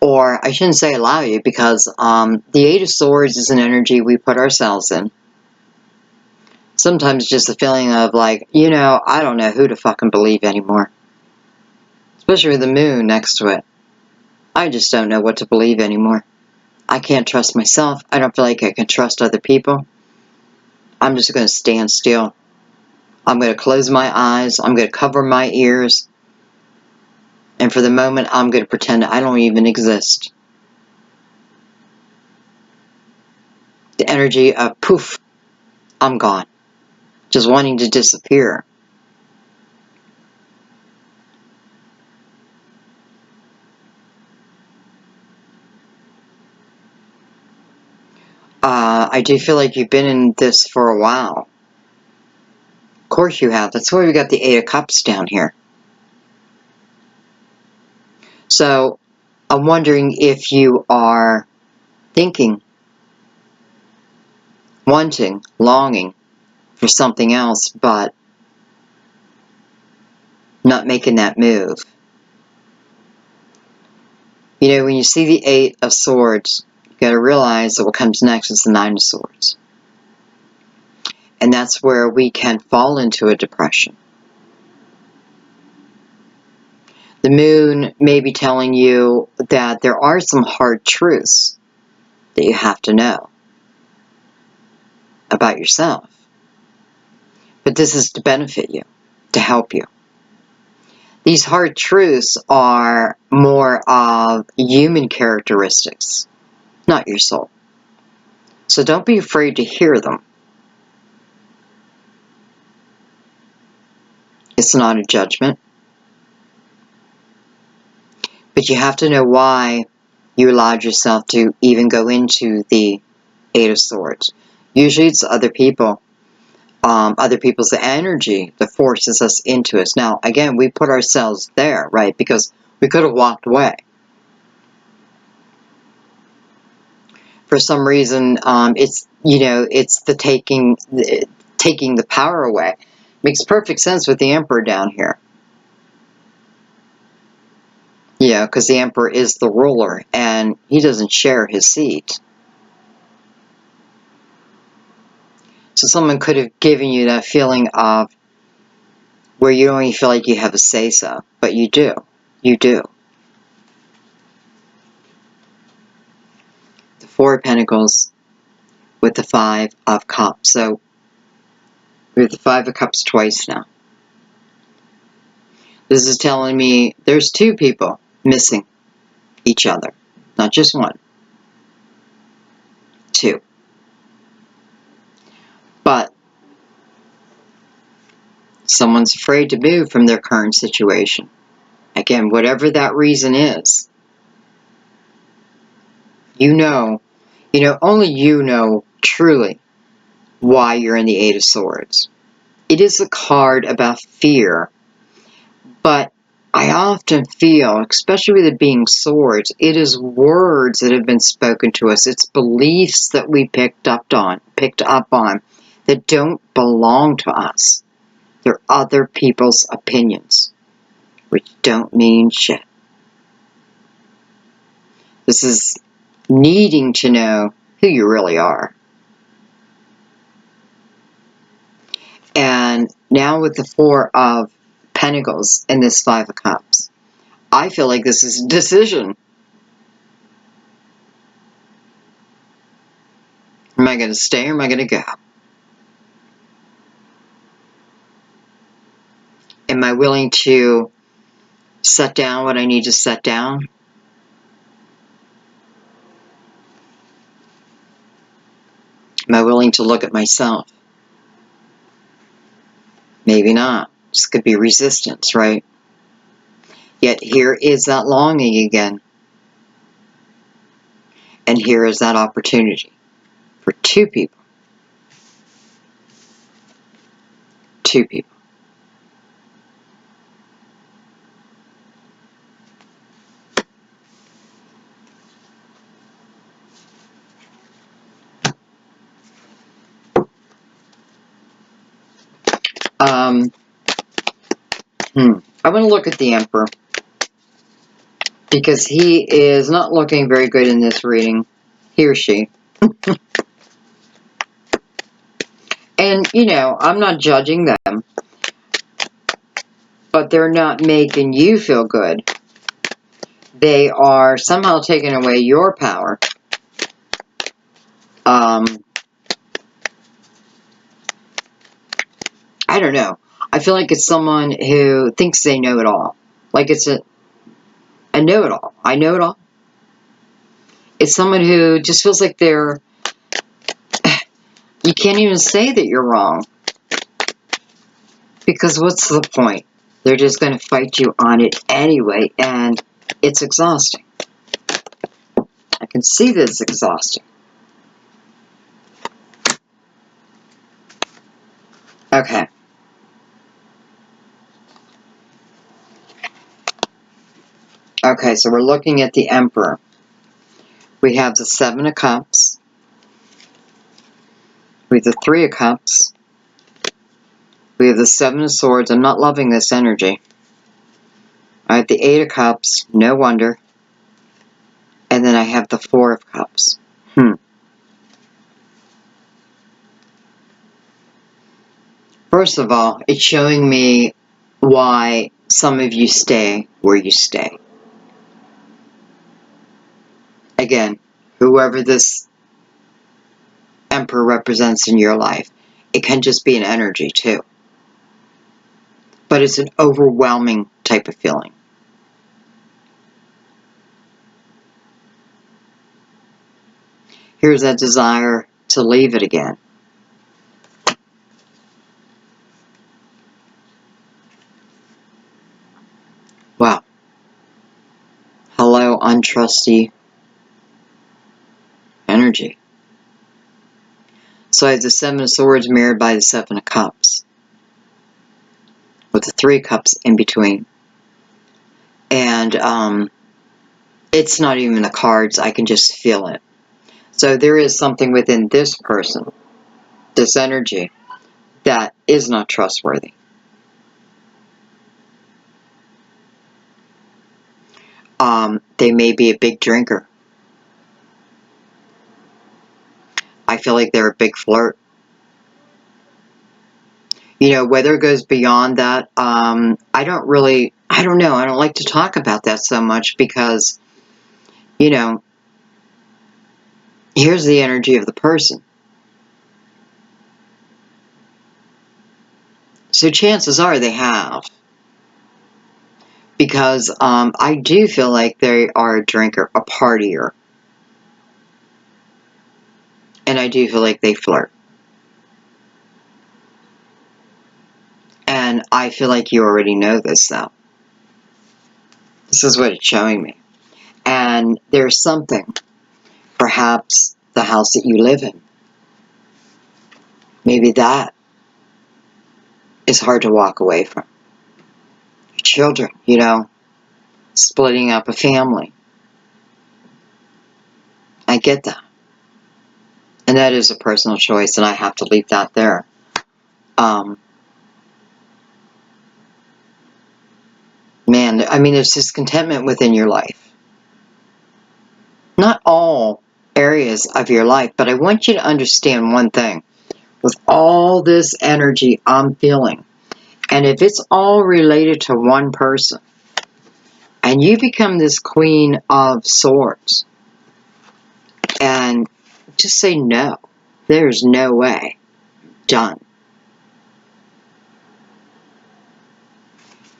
Or I shouldn't say allow you, because the Eight of Swords is an energy we put ourselves in. Sometimes just a feeling of like, you know, I don't know who to fucking believe anymore. Especially with the moon next to it. I just don't know what to believe anymore. I can't trust myself. I don't feel like I can trust other people. I'm just going to stand still. I'm going to close my eyes. I'm going to cover my ears. And for the moment, I'm going to pretend I don't even exist. The energy of poof, I'm gone. Just wanting to disappear. I do feel like you've been in this for a while. Of course you have. That's why we got the Eight of Cups down here. So, I'm wondering if you are thinking, wanting, longing for something else, but not making that move. You know, when you see the Eight of Swords, you got to realize that what comes next is the Nine of Swords. And that's where we can fall into a depression. The moon may be telling you that there are some hard truths that you have to know about yourself. But this is to benefit you, to help you. These hard truths are more of human characteristics, not your soul. So don't be afraid to hear them. It's not a judgment. But you have to know why you allowed yourself to even go into the Eight of Swords. Usually it's other people. Other people's energy that forces us into it. Now, again, we put ourselves there, right? Because we could have walked away. For some reason, it's, you know, it's the taking the power away. Makes perfect sense with the Emperor down here. Yeah, because the Emperor is the ruler, and he doesn't share his seat. So someone could have given you that feeling of where you don't even feel like you have a say-so, but you do. You do. The Four of Pentacles with the Five of Cups. So, we have the Five of Cups twice now. This is telling me there's two people missing each other. Not just one. Two. But someone's afraid to move from their current situation. Again, whatever that reason is. You know, only you know truly why you're in the Eight of Swords. It is a card about fear, but I often feel, especially with it being swords, it is words that have been spoken to us. It's beliefs that we picked up on that don't belong to us. They're other people's opinions, which don't mean shit. This is needing to know who you really are. And now with the Four of Pentacles and this Five of Cups, I feel like this is a decision. Am I going to stay or am I going to go? Am I willing to set down what I need to set down? Am I willing willing to look at myself. Maybe not. This could be resistance, right? Yet here is that longing again. And here is that opportunity for two people. Two people. I want to look at the Emperor, because he is not looking very good in this reading. He or she. And, you know, I'm not judging them, but they're not making you feel good. They are somehow taking away your power. I don't know. I feel like it's someone who thinks they know it all. Like it's a know-it-all. I know it all. It's someone who just feels like they're... You can't even say that you're wrong. Because what's the point? They're just going to fight you on it anyway, and it's exhausting. I can see that it's exhausting. Okay. Okay, so we're looking at the Emperor. We have the Seven of Cups. We have the Three of Cups. We have the Seven of Swords. I'm not loving this energy. I have the Eight of Cups. No wonder. And then I have the Four of Cups. First of all, it's showing me why some of you stay where you stay. Again, whoever this Emperor represents in your life, it can just be an energy too. But it's an overwhelming type of feeling. Here's that desire to leave it again. Wow. Hello, untrusty energy. So I have the Seven of Swords mirrored by the Seven of Cups, with the Three of Cups in between. And it's not even the cards, I can just feel it. So there is something within this person, this energy, that is not trustworthy. They may be a big drinker. I feel like they're a big flirt. You know, whether it goes beyond that, I don't know. I don't like to talk about that so much because, you know, here's the energy of the person. So chances are they have. Because I do feel like they are a drinker, a partier. And I do feel like they flirt. And I feel like you already know this, though. This is what it's showing me. And there's something, perhaps the house that you live in. Maybe that is hard to walk away from. Your children, you know, splitting up a family. I get that. And that is a personal choice, and I have to leave that there. Man, I mean, there's discontentment within your life. Not all areas of your life, but I want you to understand one thing. With all this energy I'm feeling, and if it's all related to one person, and you become this Queen of Swords, and just say no, there's no way, done.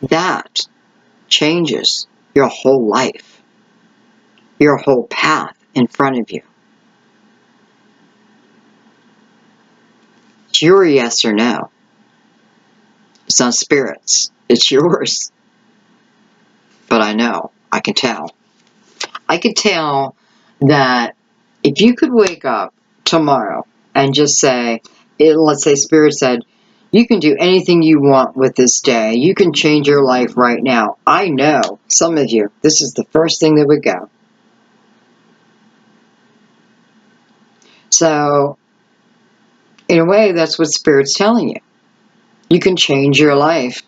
That changes your whole life, your whole path in front of you. It's your yes or no. It's not Spirit's. It's yours. But I know. I can tell. I could tell that if you could wake up tomorrow and just say, let's say Spirit said, you can do anything you want with this day. You can change your life right now. I know some of you, this is the first thing that would go. So, in a way, that's what Spirit's telling you. You can change your life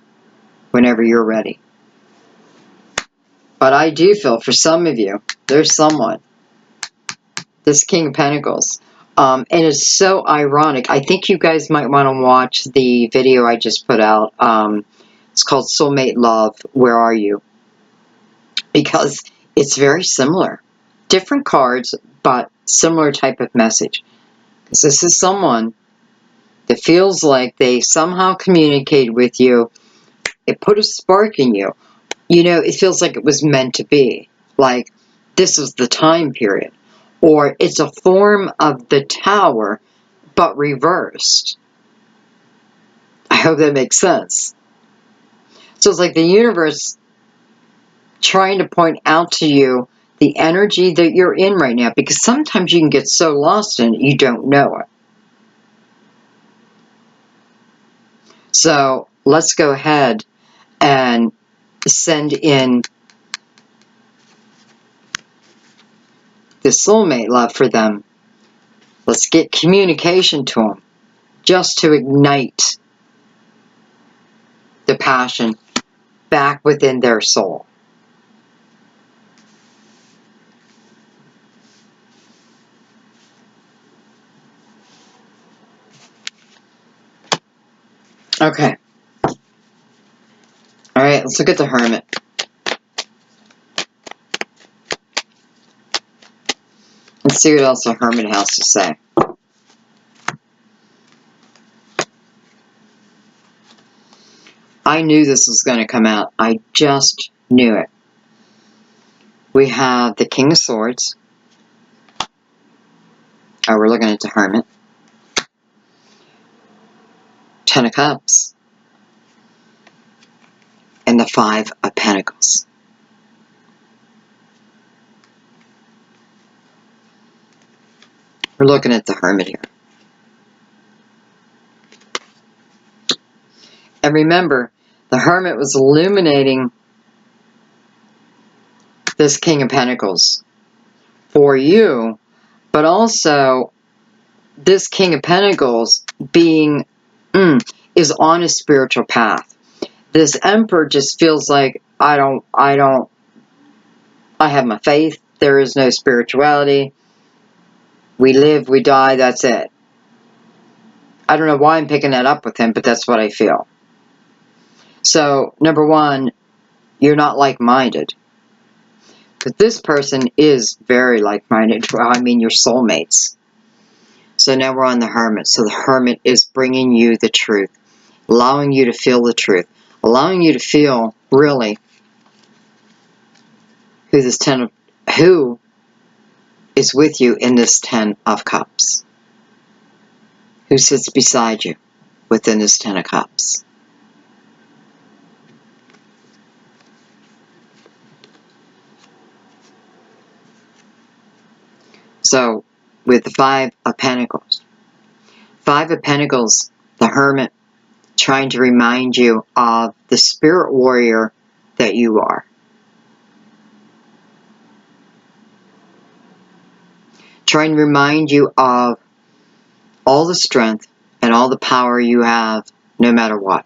whenever you're ready. But I do feel for some of you, there's someone, this King of Pentacles. And it's so ironic. I think you guys might want to watch the video I just put out. It's called Soulmate Love, Where Are You? Because it's very similar. Different cards, but similar type of message. Because this is someone that feels like they somehow communicated with you. It put a spark in you. You know, it feels like it was meant to be. Like, this is the time period. Or it's a form of the Tower, but reversed. I hope that makes sense. So it's like the universe trying to point out to you the energy that you're in right now. Because sometimes you can get so lost in it, you don't know it. So let's go ahead and send in the soulmate love for them. Let's get communication to them, just to ignite the passion back within their soul. Okay. Alright, let's look at the Hermit. Let's see what else the Hermit has to say. I knew this was going to come out. I just knew it. We have the King of Swords. Oh, we're looking at the Hermit. Ten of Cups. And the Five of Pentacles. We're looking at the Hermit here. And remember, the Hermit was illuminating this King of Pentacles for you, but also this King of Pentacles being is on a spiritual path. This Emperor just feels like I have my faith. There is no spirituality. We live, we die, that's it. I don't know why I'm picking that up with him, but that's what I feel. So, number one, you're not like-minded. But this person is very like-minded. Well, I mean, you're soulmates. So now we're on the Hermit. So the Hermit is bringing you the truth. Allowing you to feel the truth. Allowing you to feel, really, who is with you in this Ten of Cups. Who sits beside you within this Ten of Cups. So, with the Five of Pentacles. Five of Pentacles, the Hermit, trying to remind you of the spirit warrior that you are. Trying to remind you of all the strength and all the power you have, no matter what.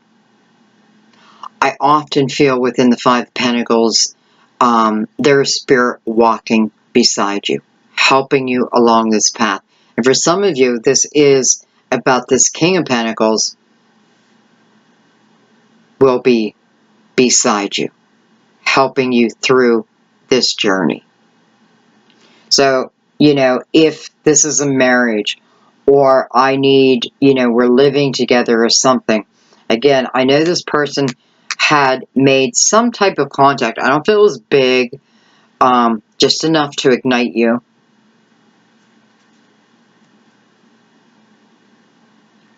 I often feel within the Five of Pentacles, there is spirit walking beside you, helping you along this path. And for some of you, this is about this King of Pentacles will be beside you, helping you through this journey. So, you know, if this is a marriage, or I need, you know, we're living together or something. Again, I know this person had made some type of contact. I don't feel it was big, just enough to ignite you.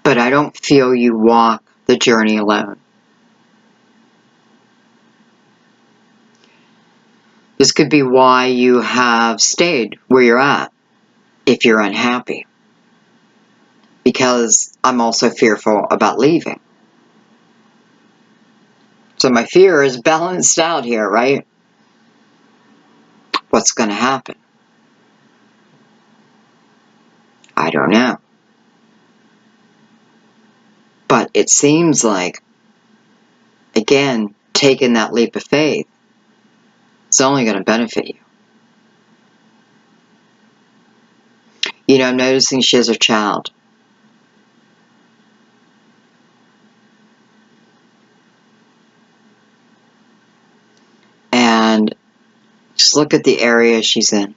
But I don't feel you walk the journey alone. This could be why you have stayed where you're at, if you're unhappy. Because I'm also fearful about leaving. So my fear is balanced out here, right? What's going to happen? I don't know. But it seems like, again, taking that leap of faith is only going to benefit you. You know, I'm noticing she has a child. And just look at the area she's in.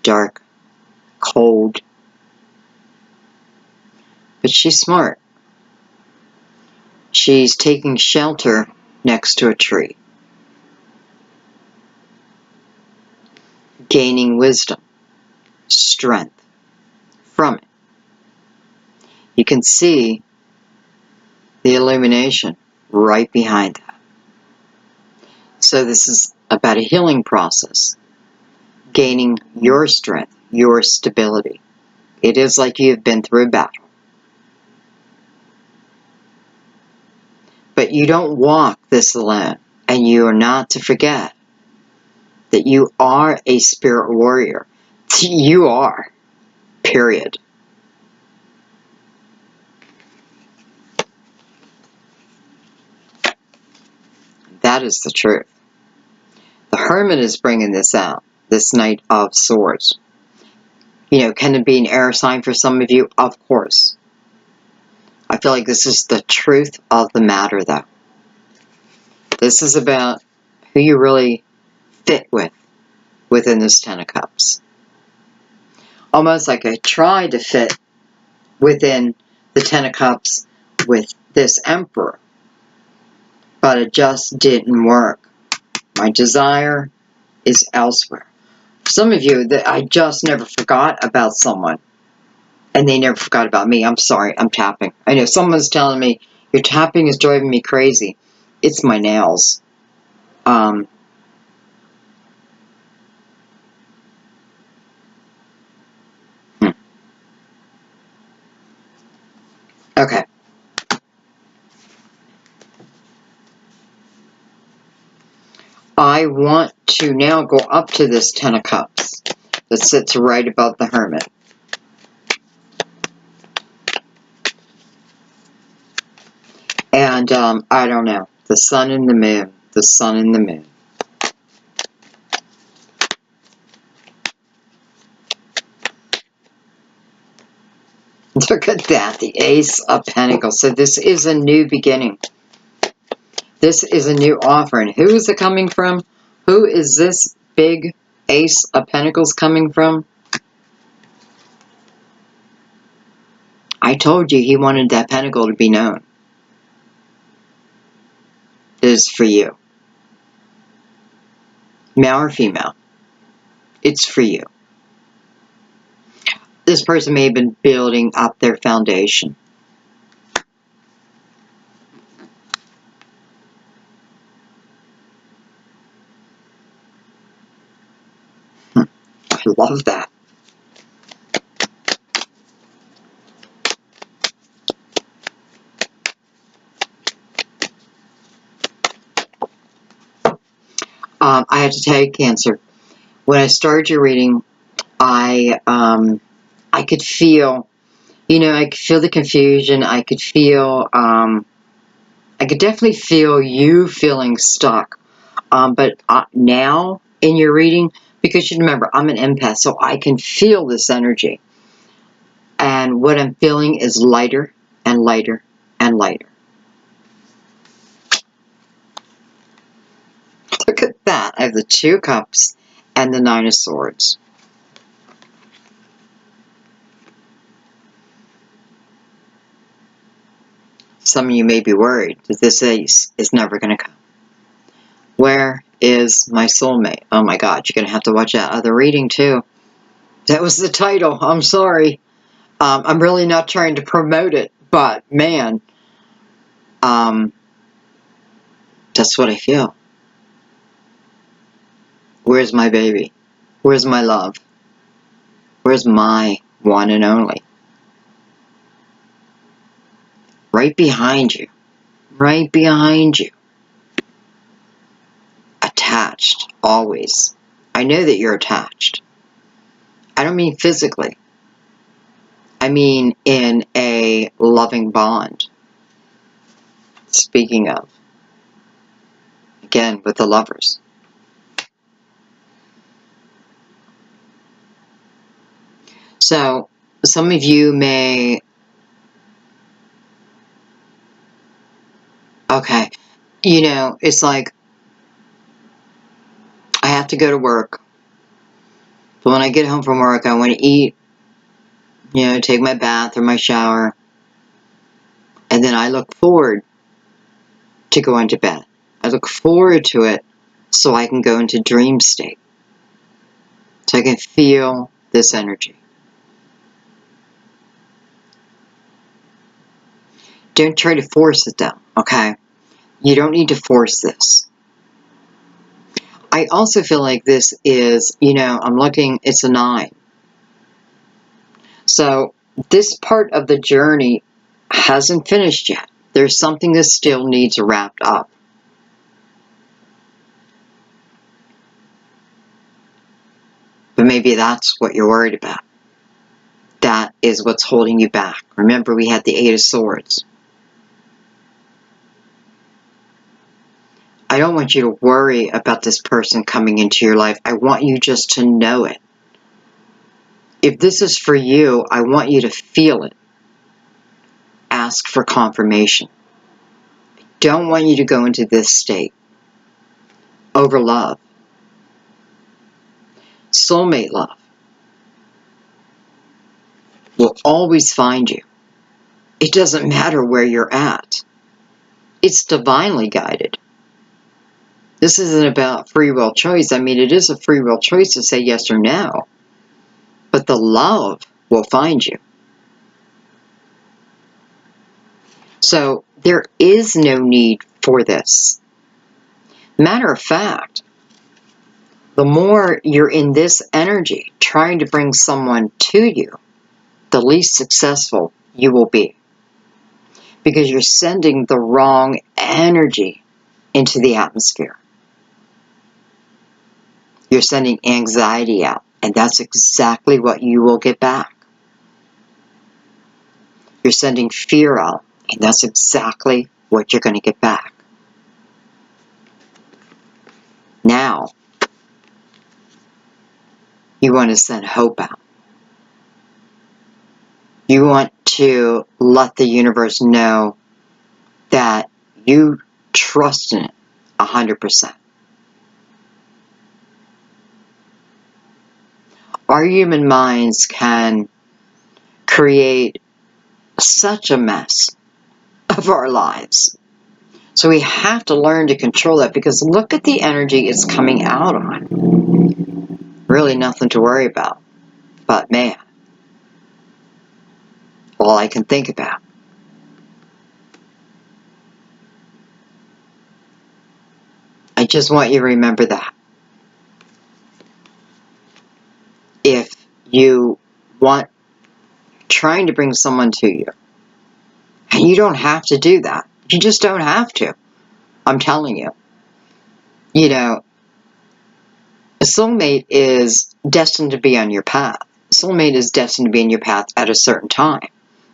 Dark, cold. But she's smart. She's taking shelter next to a tree. Gaining wisdom, strength from it. You can see the illumination right behind that. So this is about a healing process. Gaining your strength, your stability. It is like you've been through a battle. But you don't walk this alone. And you are not to forget that you are a spirit warrior. You are. Period. That is the truth. The Hermit is bringing this out. This Knight of Swords. You know, can it be an air sign for some of you? Of course. I feel like this is the truth of the matter, though. This is about who you really fit with within this Ten of Cups. Almost like I tried to fit within the Ten of Cups with this Emperor. But it just didn't work. My desire is elsewhere. For some of you, that I just never forgot about someone. And they never forgot about me. I'm sorry, I'm tapping. I know someone's telling me, your tapping is driving me crazy. It's my nails. Okay. I want to now go up to this Ten of Cups that sits right above the Hermit. And I don't know. The Sun and the Moon. The Sun and the Moon. Look at that. The Ace of Pentacles. So this is a new beginning. This is a new offering. Who is it coming from? Who is this big Ace of Pentacles coming from? I told you he wanted that pentacle to be known. It is for you. Male or female. It's for you. This person may have been building up their foundation. I love that. I have to tell you, Cancer, when I started your reading, I could feel, you know, I could feel the confusion. I could feel, I could definitely feel you feeling stuck. But now in your reading, because you remember, I'm an empath, so I can feel this energy. And what I'm feeling is lighter and lighter and lighter. Look at that. I have the Two of Cups and the Nine of Swords. Some of you may be worried that this ace is never going to come. Where is my soulmate? Oh my God, you're going to have to watch that other reading too. That was the title. I'm sorry. I'm really not trying to promote it, but man, that's what I feel. Where's my baby? Where's my love? Where's my one and only? Right behind you. Right behind you. Attached, always. I know that you're attached. I don't mean physically. I mean in a loving bond. Speaking of, again, with the lovers. So, some of you may, okay, you know, it's like, I have to go to work. But when I get home from work, I want to eat, you know, take my bath or my shower. And then I look forward to going to bed. I look forward to it so I can go into dream state. So I can feel this energy. Don't try to force it though, okay? You don't need to force this. I also feel like this is, you know, I'm looking, it's a 9. So this part of the journey hasn't finished yet. There's something that still needs wrapped up. But maybe that's what you're worried about. That is what's holding you back. Remember, we had the 8 of Swords. I don't want you to worry about this person coming into your life. I want you just to know it. If this is for you, I want you to feel it. Ask for confirmation. I don't want you to go into this state. Over love. Soulmate love will always find you. It doesn't matter where you're at. It's divinely guided. This isn't about free will choice. I mean, it is a free will choice to say yes or no. But the love will find you. So there is no need for this. Matter of fact, the more you're in this energy, trying to bring someone to you, the least successful you will be. Because you're sending the wrong energy into the atmosphere. You're sending anxiety out, and that's exactly what you will get back. You're sending fear out, and that's exactly what you're going to get back. Now, you want to send hope out. You want to let the universe know that you trust in it 100%. Our human minds can create such a mess of our lives. So we have to learn to control that, because look at the energy it's coming out on. Really nothing to worry about. But man, all I can think about. I just want you to remember that. If you want, trying to bring someone to you, and you don't have to do that. You just don't have to. I'm telling you. You know, a soulmate is destined to be on your path. A soulmate is destined to be in your path at a certain time.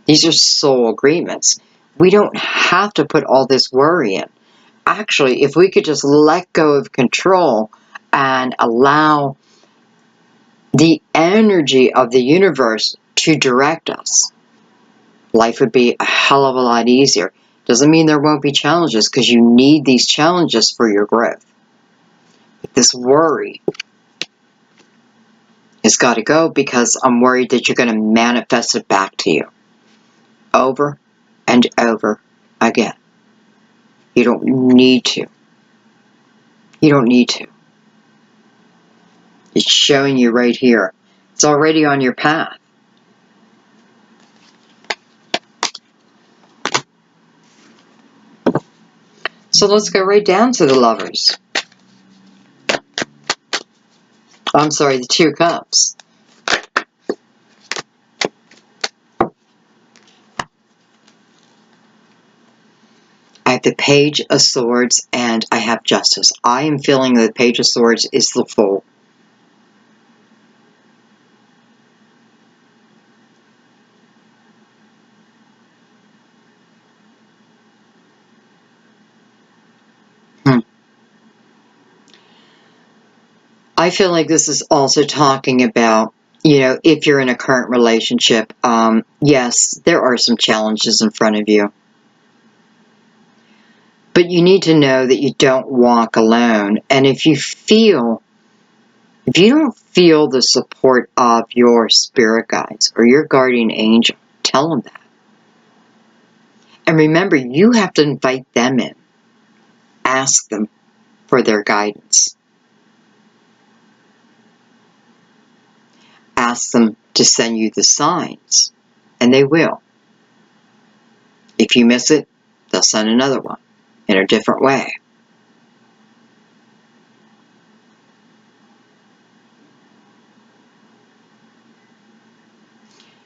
These are soul agreements. We don't have to put all this worry in. Actually, if we could just let go of control and allow the energy of the universe to direct us, life would be a hell of a lot easier. Doesn't mean there won't be challenges, because you need these challenges for your growth. But this worry has got to go, because I'm worried that you're going to manifest it back to you over and over again. You don't need to. You don't need to. It's showing you right here. It's already on your path. So let's go right down to the Lovers. I'm sorry, the Two of Cups. I have the Page of Swords and I have Justice. I am feeling that the Page of Swords is the Fool. I feel like this is also talking about, you know, if you're in a current relationship, yes, there are some challenges in front of you. But you need to know that you don't walk alone. And if you don't feel the support of your spirit guides or your guardian angel, tell them that. And remember, you have to invite them in. Ask them for their guidance. Ask them to send you the signs, and they will. If you miss it, they'll send another one in a different way.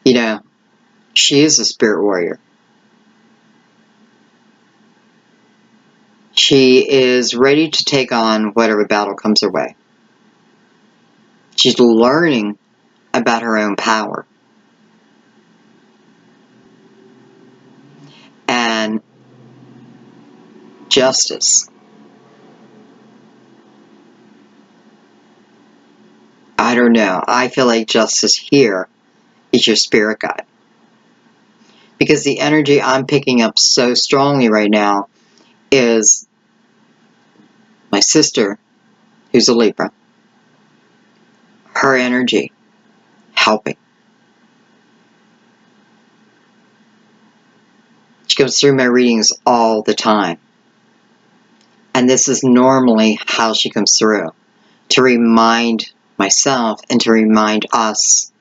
You know, she is a spirit warrior. She is ready to take on whatever battle comes her way. She's learning about her own power. And Justice. I don't know. I feel like Justice here is your spirit guide. Because the energy I'm picking up so strongly right now is my sister, who's a Libra. Her energy helping. She goes through my readings all the time. And this is normally how she comes through. To remind myself and to remind us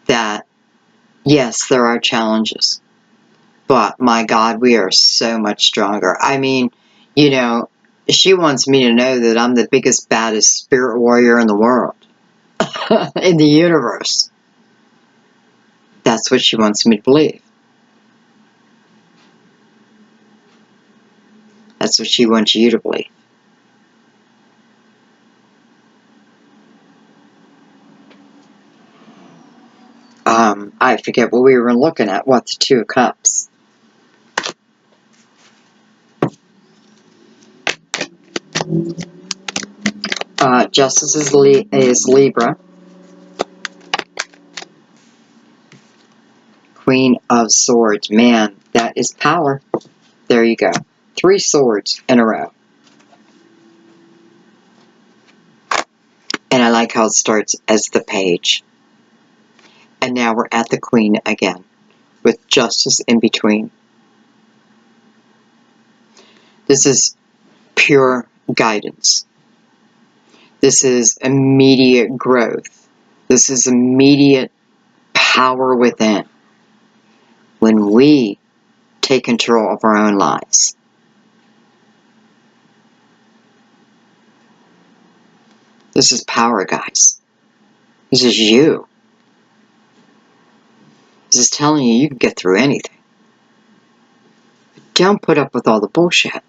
that, yes, there are challenges. But, my God, we are so much stronger. I mean, you know, she wants me to know that I'm the biggest, baddest spirit warrior in the world. In the universe. That's what she wants me to believe. That's what she wants you to believe. I forget what we were looking at. What, the Two of Cups. Justice is Libra. Queen of Swords. Man, that is power. There you go. 3 swords in a row. And I like how it starts as the Page. And now we're at the Queen again, with Justice in between. This is pure guidance. This is immediate growth. This is immediate power within. When we take control of our own lives. This is power, guys. This is you. This is telling you can get through anything. But don't put up with all the bullshit.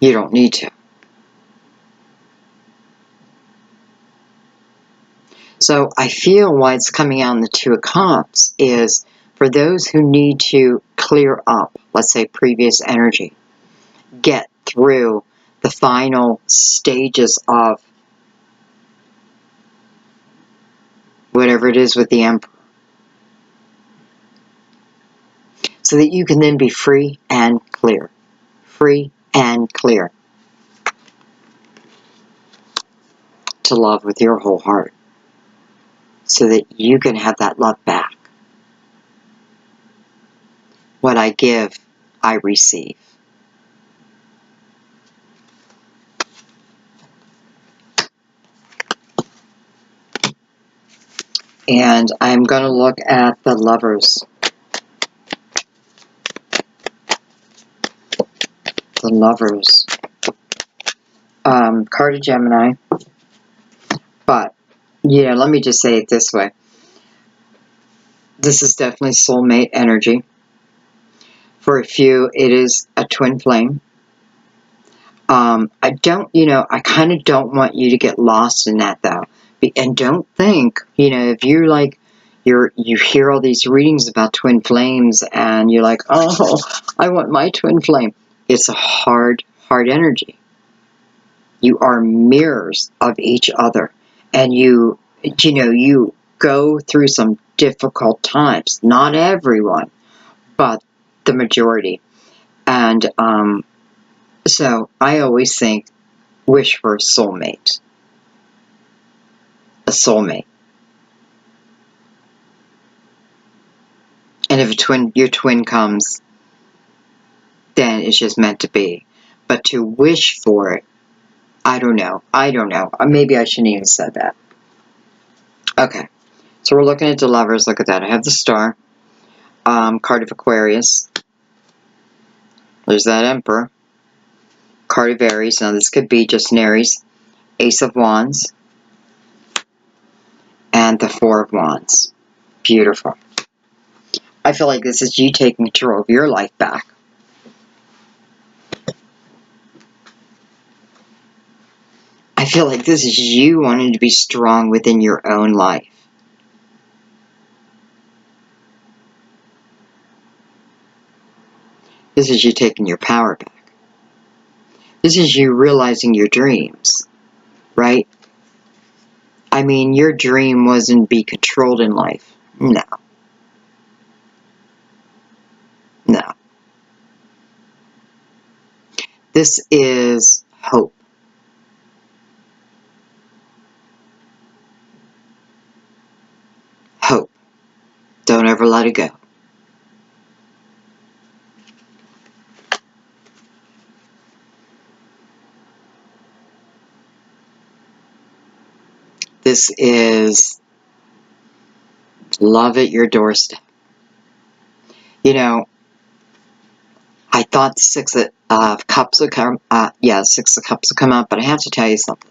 You don't need to. So I feel why it's coming out in the Two of Cups is for those who need to clear up, let's say, previous energy, get through the final stages of whatever it is with the Emperor, so that you can then be free and clear. Free and clear. To love with your whole heart. So that you can have that love back. What I give, I receive. And I'm going to look at the Lovers. the Lovers. Card of Gemini. But, yeah, let me just say it this way. This is definitely soulmate energy. For a few, it is a twin flame. I kind of don't want you to get lost in that, though. And don't think, if you're like, you hear all these readings about twin flames and you're like, oh, I want my twin flame. It's a hard energy. You are mirrors of each other. And you go through some difficult times. Not everyone, but the majority. And so I always think, wish for a soulmate. A soulmate. And if your twin comes, then it's just meant to be. But to wish for it, I don't know. Maybe I shouldn't even said that. Okay. So we're looking at the Lovers. Look at that. I have the Star. Card of Aquarius. There's that Emperor. Card of Aries. Now this could be just an Aries. Ace of Wands. And the Four of Wands. Beautiful. I feel like this is you taking control of your life back. I feel like this is you wanting to be strong within your own life. This is you taking your power back. This is you realizing your dreams, right? I mean, your dream wasn't be controlled in life. No. No. This is hope. Hope. Don't ever let it go. This is love at your doorstep. I thought the Six of Cups would come. Six of Cups would come out, but I have to tell you something.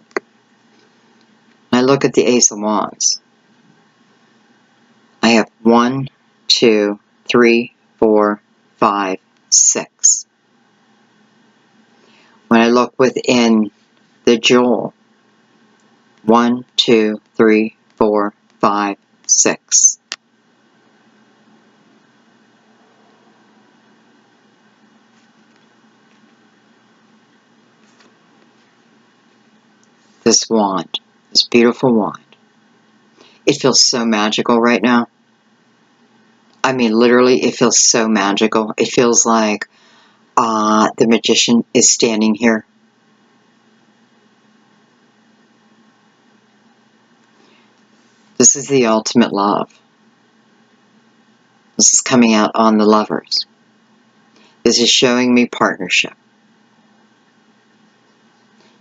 When I look at the Ace of Wands, I have 1, 2, 3, 4, 5, 6. When I look within the Jewel, 1, 2, 3, 4, 5, 6. This wand, this beautiful wand, it feels so magical right now. I mean, literally, it feels so magical. It feels like the magician is standing here. This is the ultimate love. This is coming out on the Lovers. This is showing me partnership.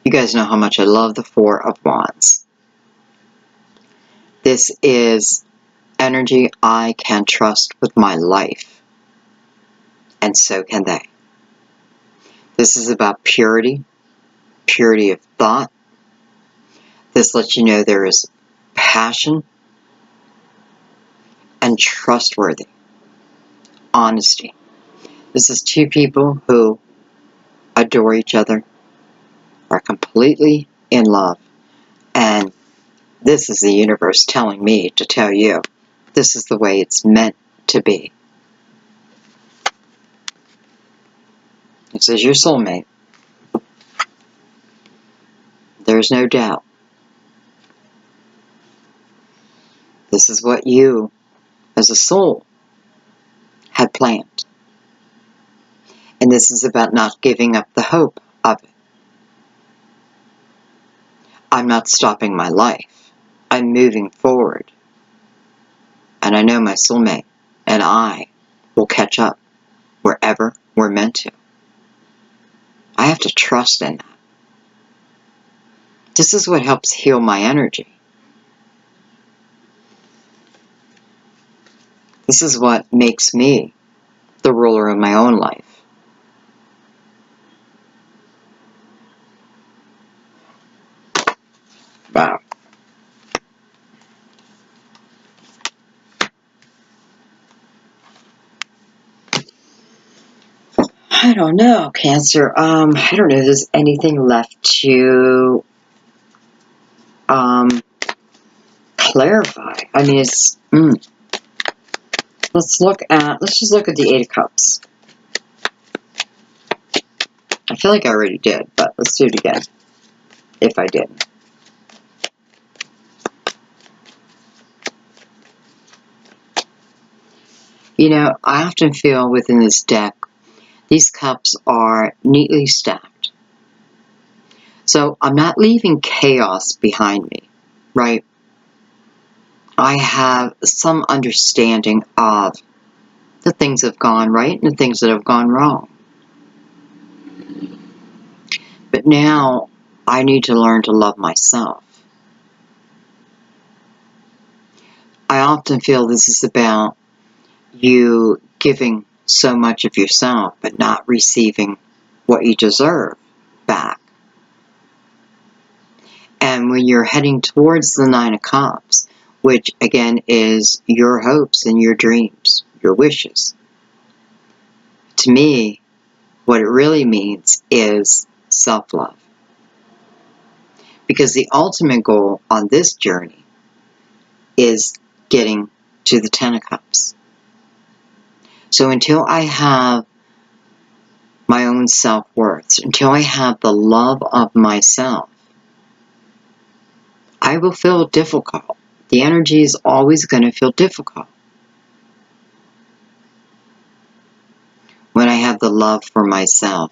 You guys know how much I love the Four of Wands. This is energy I can trust with my life. And so can they. This is about purity. Purity of thought. This lets you know there is passion and trustworthy. Honesty. This is two people who adore each other, are completely in love, and this is the universe telling me to tell you this is the way it's meant to be. This is your soulmate. There's no doubt. This is what you, as a soul, had planned. And this is about not giving up the hope of it. I'm not stopping my life. I'm moving forward. And I know my soulmate and I will catch up wherever we're meant to. I have to trust in that. This is what helps heal my energy. This is what makes me the ruler of my own life. I don't know, Cancer. I don't know if there's anything left to clarify. I mean, it's... let's just look at the Eight of Cups. I feel like I already did, but let's do it again, if I didn't. You know, I often feel within this deck, these cups are neatly stacked. So I'm not leaving chaos behind me, right? I have some understanding of the things that have gone right and the things that have gone wrong. But now I need to learn to love myself. I often feel this is about you giving so much of yourself but not receiving what you deserve back. And when you're heading towards the Nine of Cups, which again is your hopes and your dreams, your wishes, to me, what it really means is self-love. Because the ultimate goal on this journey is getting to the Ten of Cups. So until I have my own self-worth, until I have the love of myself, I will feel difficult. The energy is always going to feel difficult. When I have the love for myself,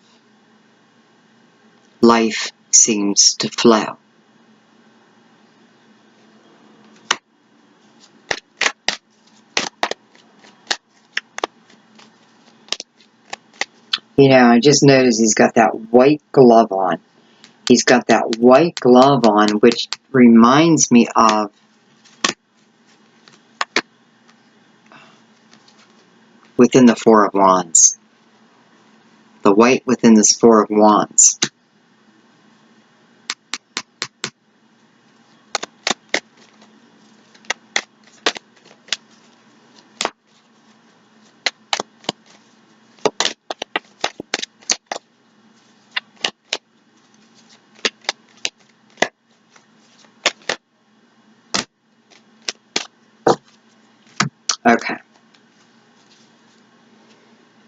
life seems to flow. You know, I just noticed he's got that white glove on. He's got that white glove on, which reminds me of within the Four of Wands. The white within this Four of Wands. Okay.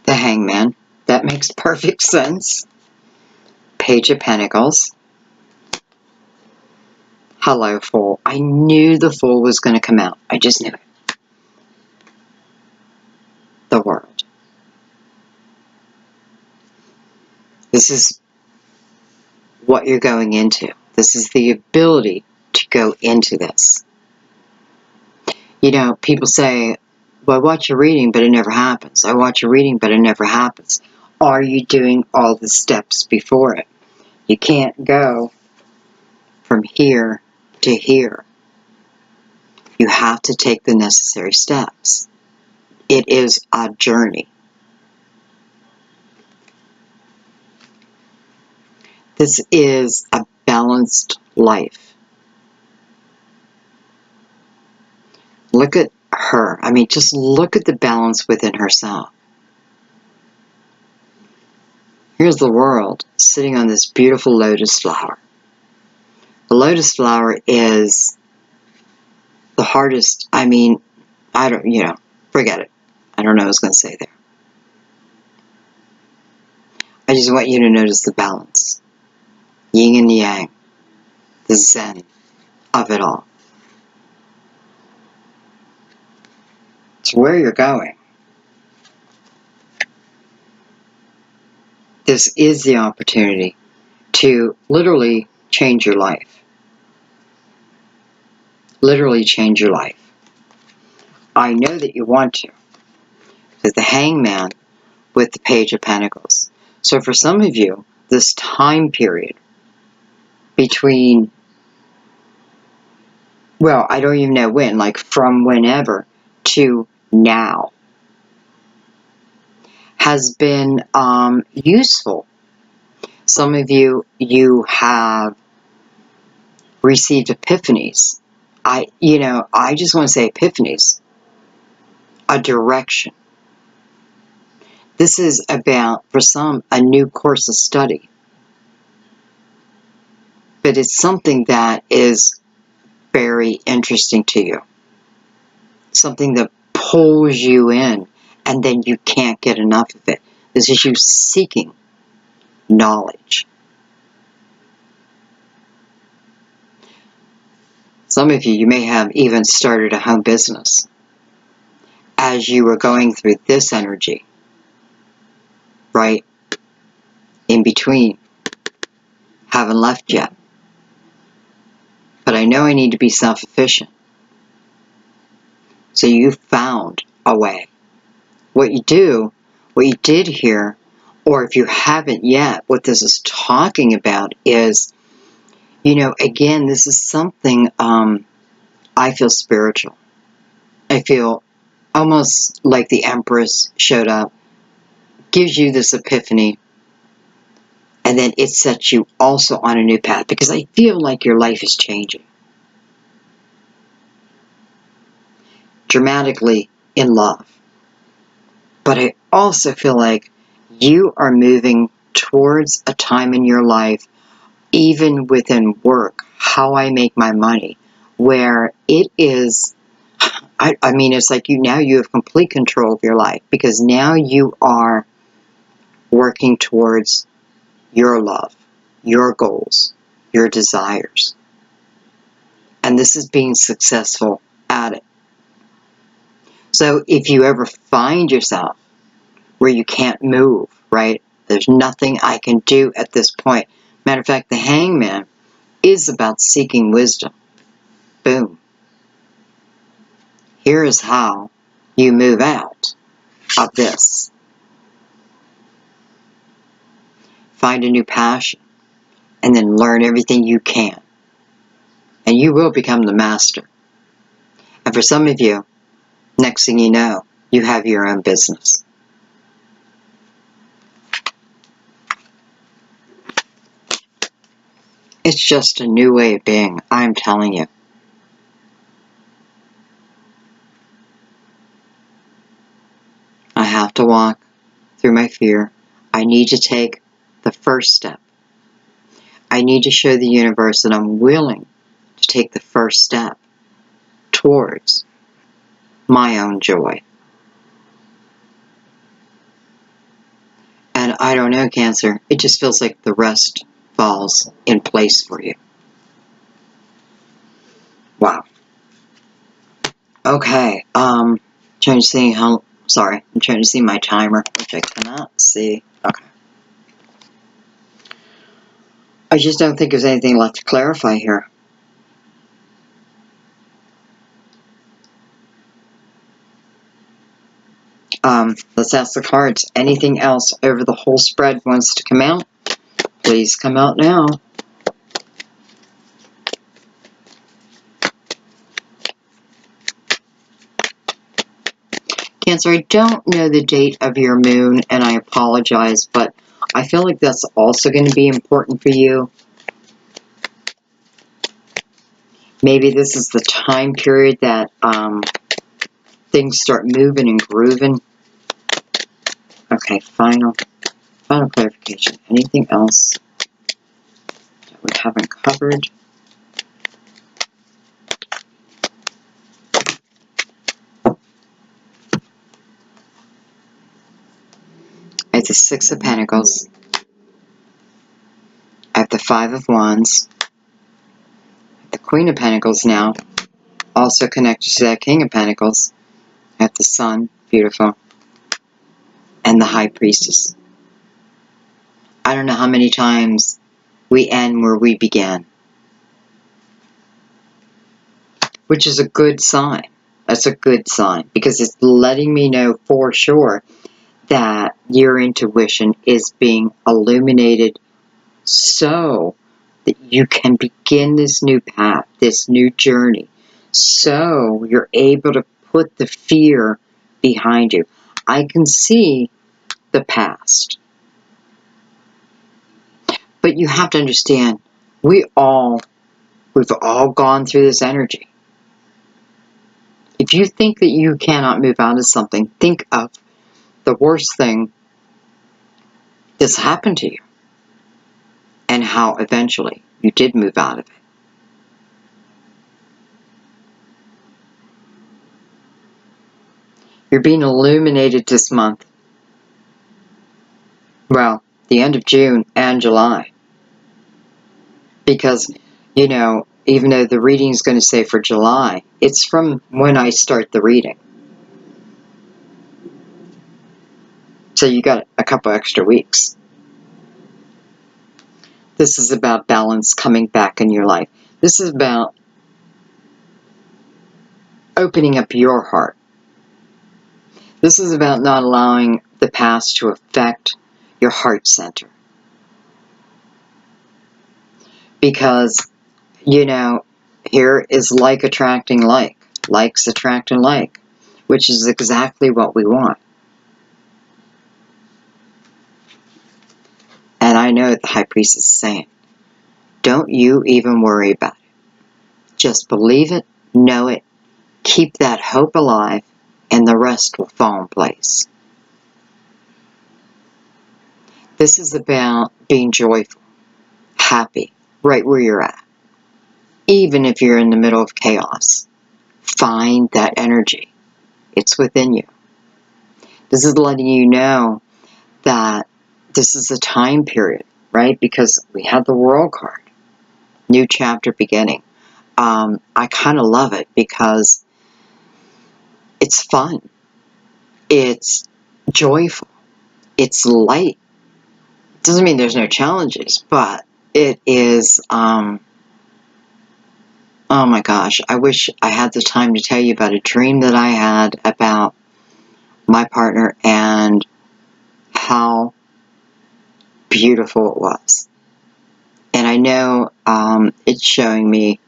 The Hangman. That makes perfect sense. Page of Pentacles. Hello, Fool. I knew the Fool was going to come out. I just knew it. The World. This is what you're going into. This is the ability to go into this. You know, people say, well, I watch a reading, but it never happens. I watch a reading, but it never happens. Are you doing all the steps before it? You can't go from here to here. You have to take the necessary steps. It is a journey. This is a balanced life. Look at her. I mean, just look at the balance within herself. Here's the World sitting on this beautiful lotus flower. The lotus flower is the hardest, I mean, I don't, you know, forget it. I don't know what I was going to say there. I just want you to notice the balance. Yin and yang. The zen of it all. It's where you're going. This is the opportunity to literally change your life. Literally change your life. I know that you want to. Because the Hangman with the Page of Pentacles. So for some of you, this time period between, well, I don't even know when, like from whenever to now, has been useful. Some of you, you have received epiphanies. I just want to say epiphanies. A direction. This is about, for some, a new course of study. But it's something that is very interesting to you. Something that pulls you in, and then you can't get enough of it. This is you seeking knowledge. Some of you may have even started a home business as you were going through this energy, right? In between. Haven't left yet. But I know I need to be self-efficient. So you found a way. What you did here, or if you haven't yet, what this is talking about is, you know, again, this is something, I feel spiritual. I feel almost like the Empress showed up, gives you this epiphany, and then it sets you also on a new path, because I feel like your life is changing. Dramatically in love. But I also feel like you are moving towards a time in your life, even within work, how I make my money, where it is, I mean, it's like now you have complete control of your life, because now you are working towards your love, your goals, your desires. And this is being successful at it. So if you ever find yourself where you can't move, right? There's nothing I can do at this point. Matter of fact, the Hangman is about seeking wisdom. Boom. Here is how you move out of this. Find a new passion, and then learn everything you can. And you will become the master. And for some of you, next thing you know, you have your own business. It's just a new way of being, I'm telling you. I have to walk through my fear. I need to take the first step. I need to show the universe that I'm willing to take the first step towards my own joy. And I don't know, Cancer, it just feels like the rest falls in place for you. Wow. Okay, trying to see how, sorry, I'm trying to see my timer, which I cannot see. Okay. I just don't think there's anything left to clarify here. Let's ask the cards. Anything else over the whole spread wants to come out? Please come out now. Cancer, I don't know the date of your moon, and I apologize, but I feel like that's also going to be important for you. Maybe this is the time period that things start moving and grooving. Okay, final clarification. Anything else that we haven't covered? I have the Six of Pentacles. I have the Five of Wands. The Queen of Pentacles now, also connected to that King of Pentacles. I have the Sun, beautiful. And the High Priestess. I don't know how many times we end where we began. Which is a good sign. That's a good sign, because it's letting me know for sure that your intuition is being illuminated so that you can begin this new path, this new journey. So you're able to put the fear behind you. I can see the past. But you have to understand, we've all gone through this energy. If you think that you cannot move out of something, think of the worst thing this happened to you and how eventually you did move out of it. You're being illuminated this month. Well, the end of June and July. Because, you know, even though the reading is going to say for July, it's from when I start the reading. So you got a couple extra weeks. This is about balance coming back in your life. This is about opening up your heart. This is about not allowing the past to affect your heart center. Because, you know, here is like attracting like. Likes attracting like. Which is exactly what we want. And I know the High Priestess is saying, don't you even worry about it. Just believe it, know it, keep that hope alive, and the rest will fall in place. This is about being joyful, happy, right where you're at. Even if you're in the middle of chaos, find that energy. It's within you. This is letting you know that this is a time period, right? Because we have the World card. New chapter beginning. I kind of love it because it's fun. It's joyful. It's light. Doesn't mean there's no challenges, but it is, oh my gosh, I wish I had the time to tell you about a dream that I had about my partner and how beautiful it was. And I know it's showing me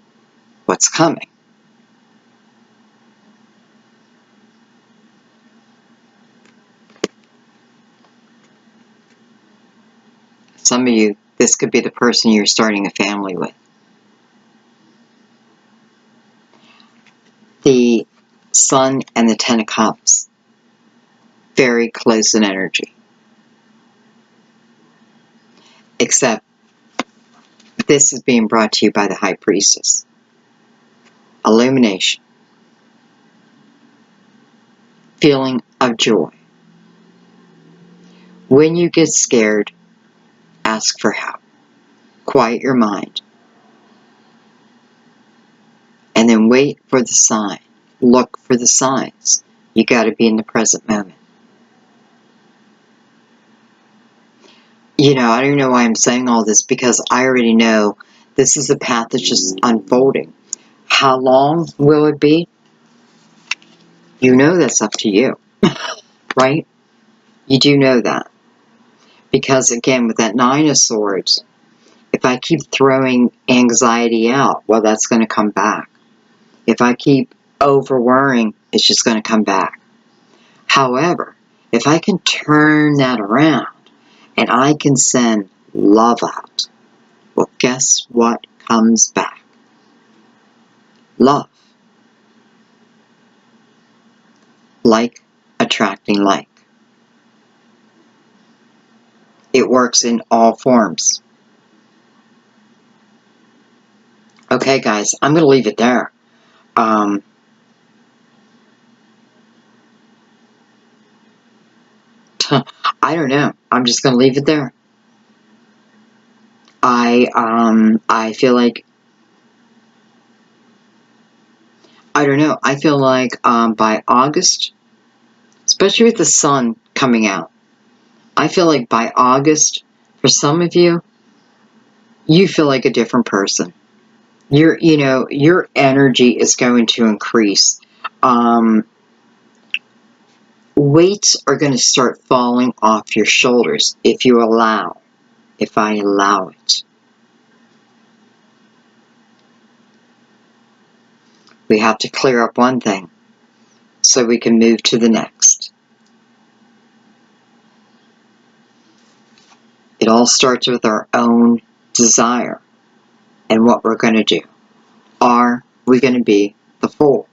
what's coming. Some of you, this could be the person you're starting a family with. The Sun and the Ten of Cups. Very close in energy. Except this is being brought to you by the High Priestess. Illumination. Feeling of joy. When you get scared, ask for help. Quiet your mind. And then wait for the sign. Look for the signs. You got to be in the present moment. You know, I don't know why I'm saying all this because I already know this is a path that's just unfolding. How long will it be? You know that's up to you, right? You do know that. Because again, with that Nine of Swords, if I keep throwing anxiety out, well, that's going to come back. If I keep over-worrying, it's just going to come back. However, if I can turn that around and I can send love out, well, guess what comes back? Love. Like attracting like. It works in all forms. Okay, guys, I'm going to leave it there. I don't know. I'm just going to leave it there. I feel like, I don't know. I feel like by August, especially with the sun coming out, I feel like by August, for some of you, you feel like a different person. Your energy is going to increase. Weights are going to start falling off your shoulders if you allow, if I allow it. We have to clear up one thing so we can move to the next. It all starts with our own desire and what we're going to do. Are we going to be the Fool?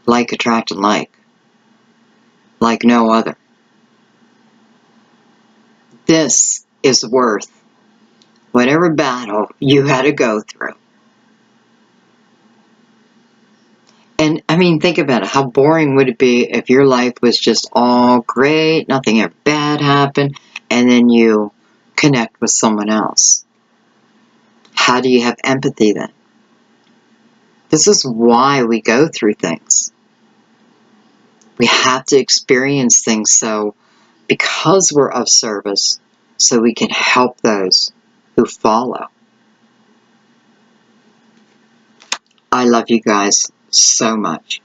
Like attracting like no other. This is worth whatever battle you had to go through. And I mean, think about it. How boring would it be if your life was just all great, nothing ever bad happened, and then you connect with someone else? How do you have empathy then? This is why we go through things. We have to experience things so because we're of service, so we can help those who follow. I love you guys so much.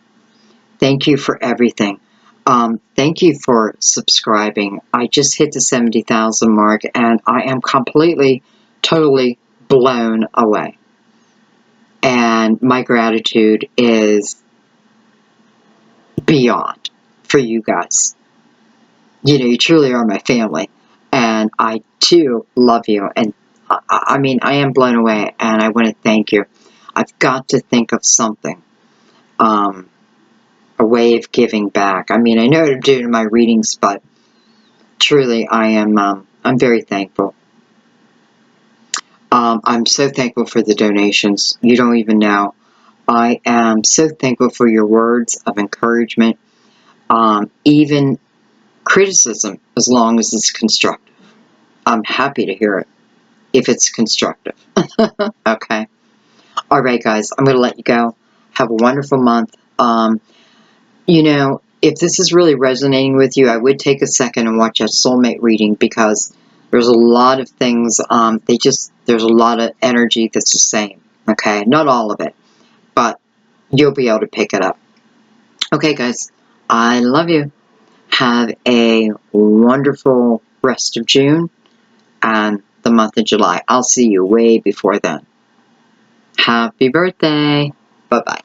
Thank you for everything. Thank you for subscribing. I just hit the 70,000 mark and I am completely, totally blown away. And my gratitude is beyond for you guys. You know, you truly are my family. And I too love you. And I mean, I am blown away and I want to thank you. I've got to think of something. A way of giving back. I mean, I know what I'm doing in my readings, but truly I am, I'm very thankful. I'm so thankful for the donations. You don't even know. I am so thankful for your words of encouragement, even criticism, as long as it's constructive. I'm happy to hear it, if it's constructive. Okay? All right, guys, I'm going to let you go. Have a wonderful month. You know, if this is really resonating with you, I would take a second and watch a soulmate reading because there's a lot of things, there's a lot of energy that's the same, okay? Not all of it, but you'll be able to pick it up. Okay, guys, I love you. Have a wonderful rest of June and the month of July. I'll see you way before then. Happy birthday. Bye-bye.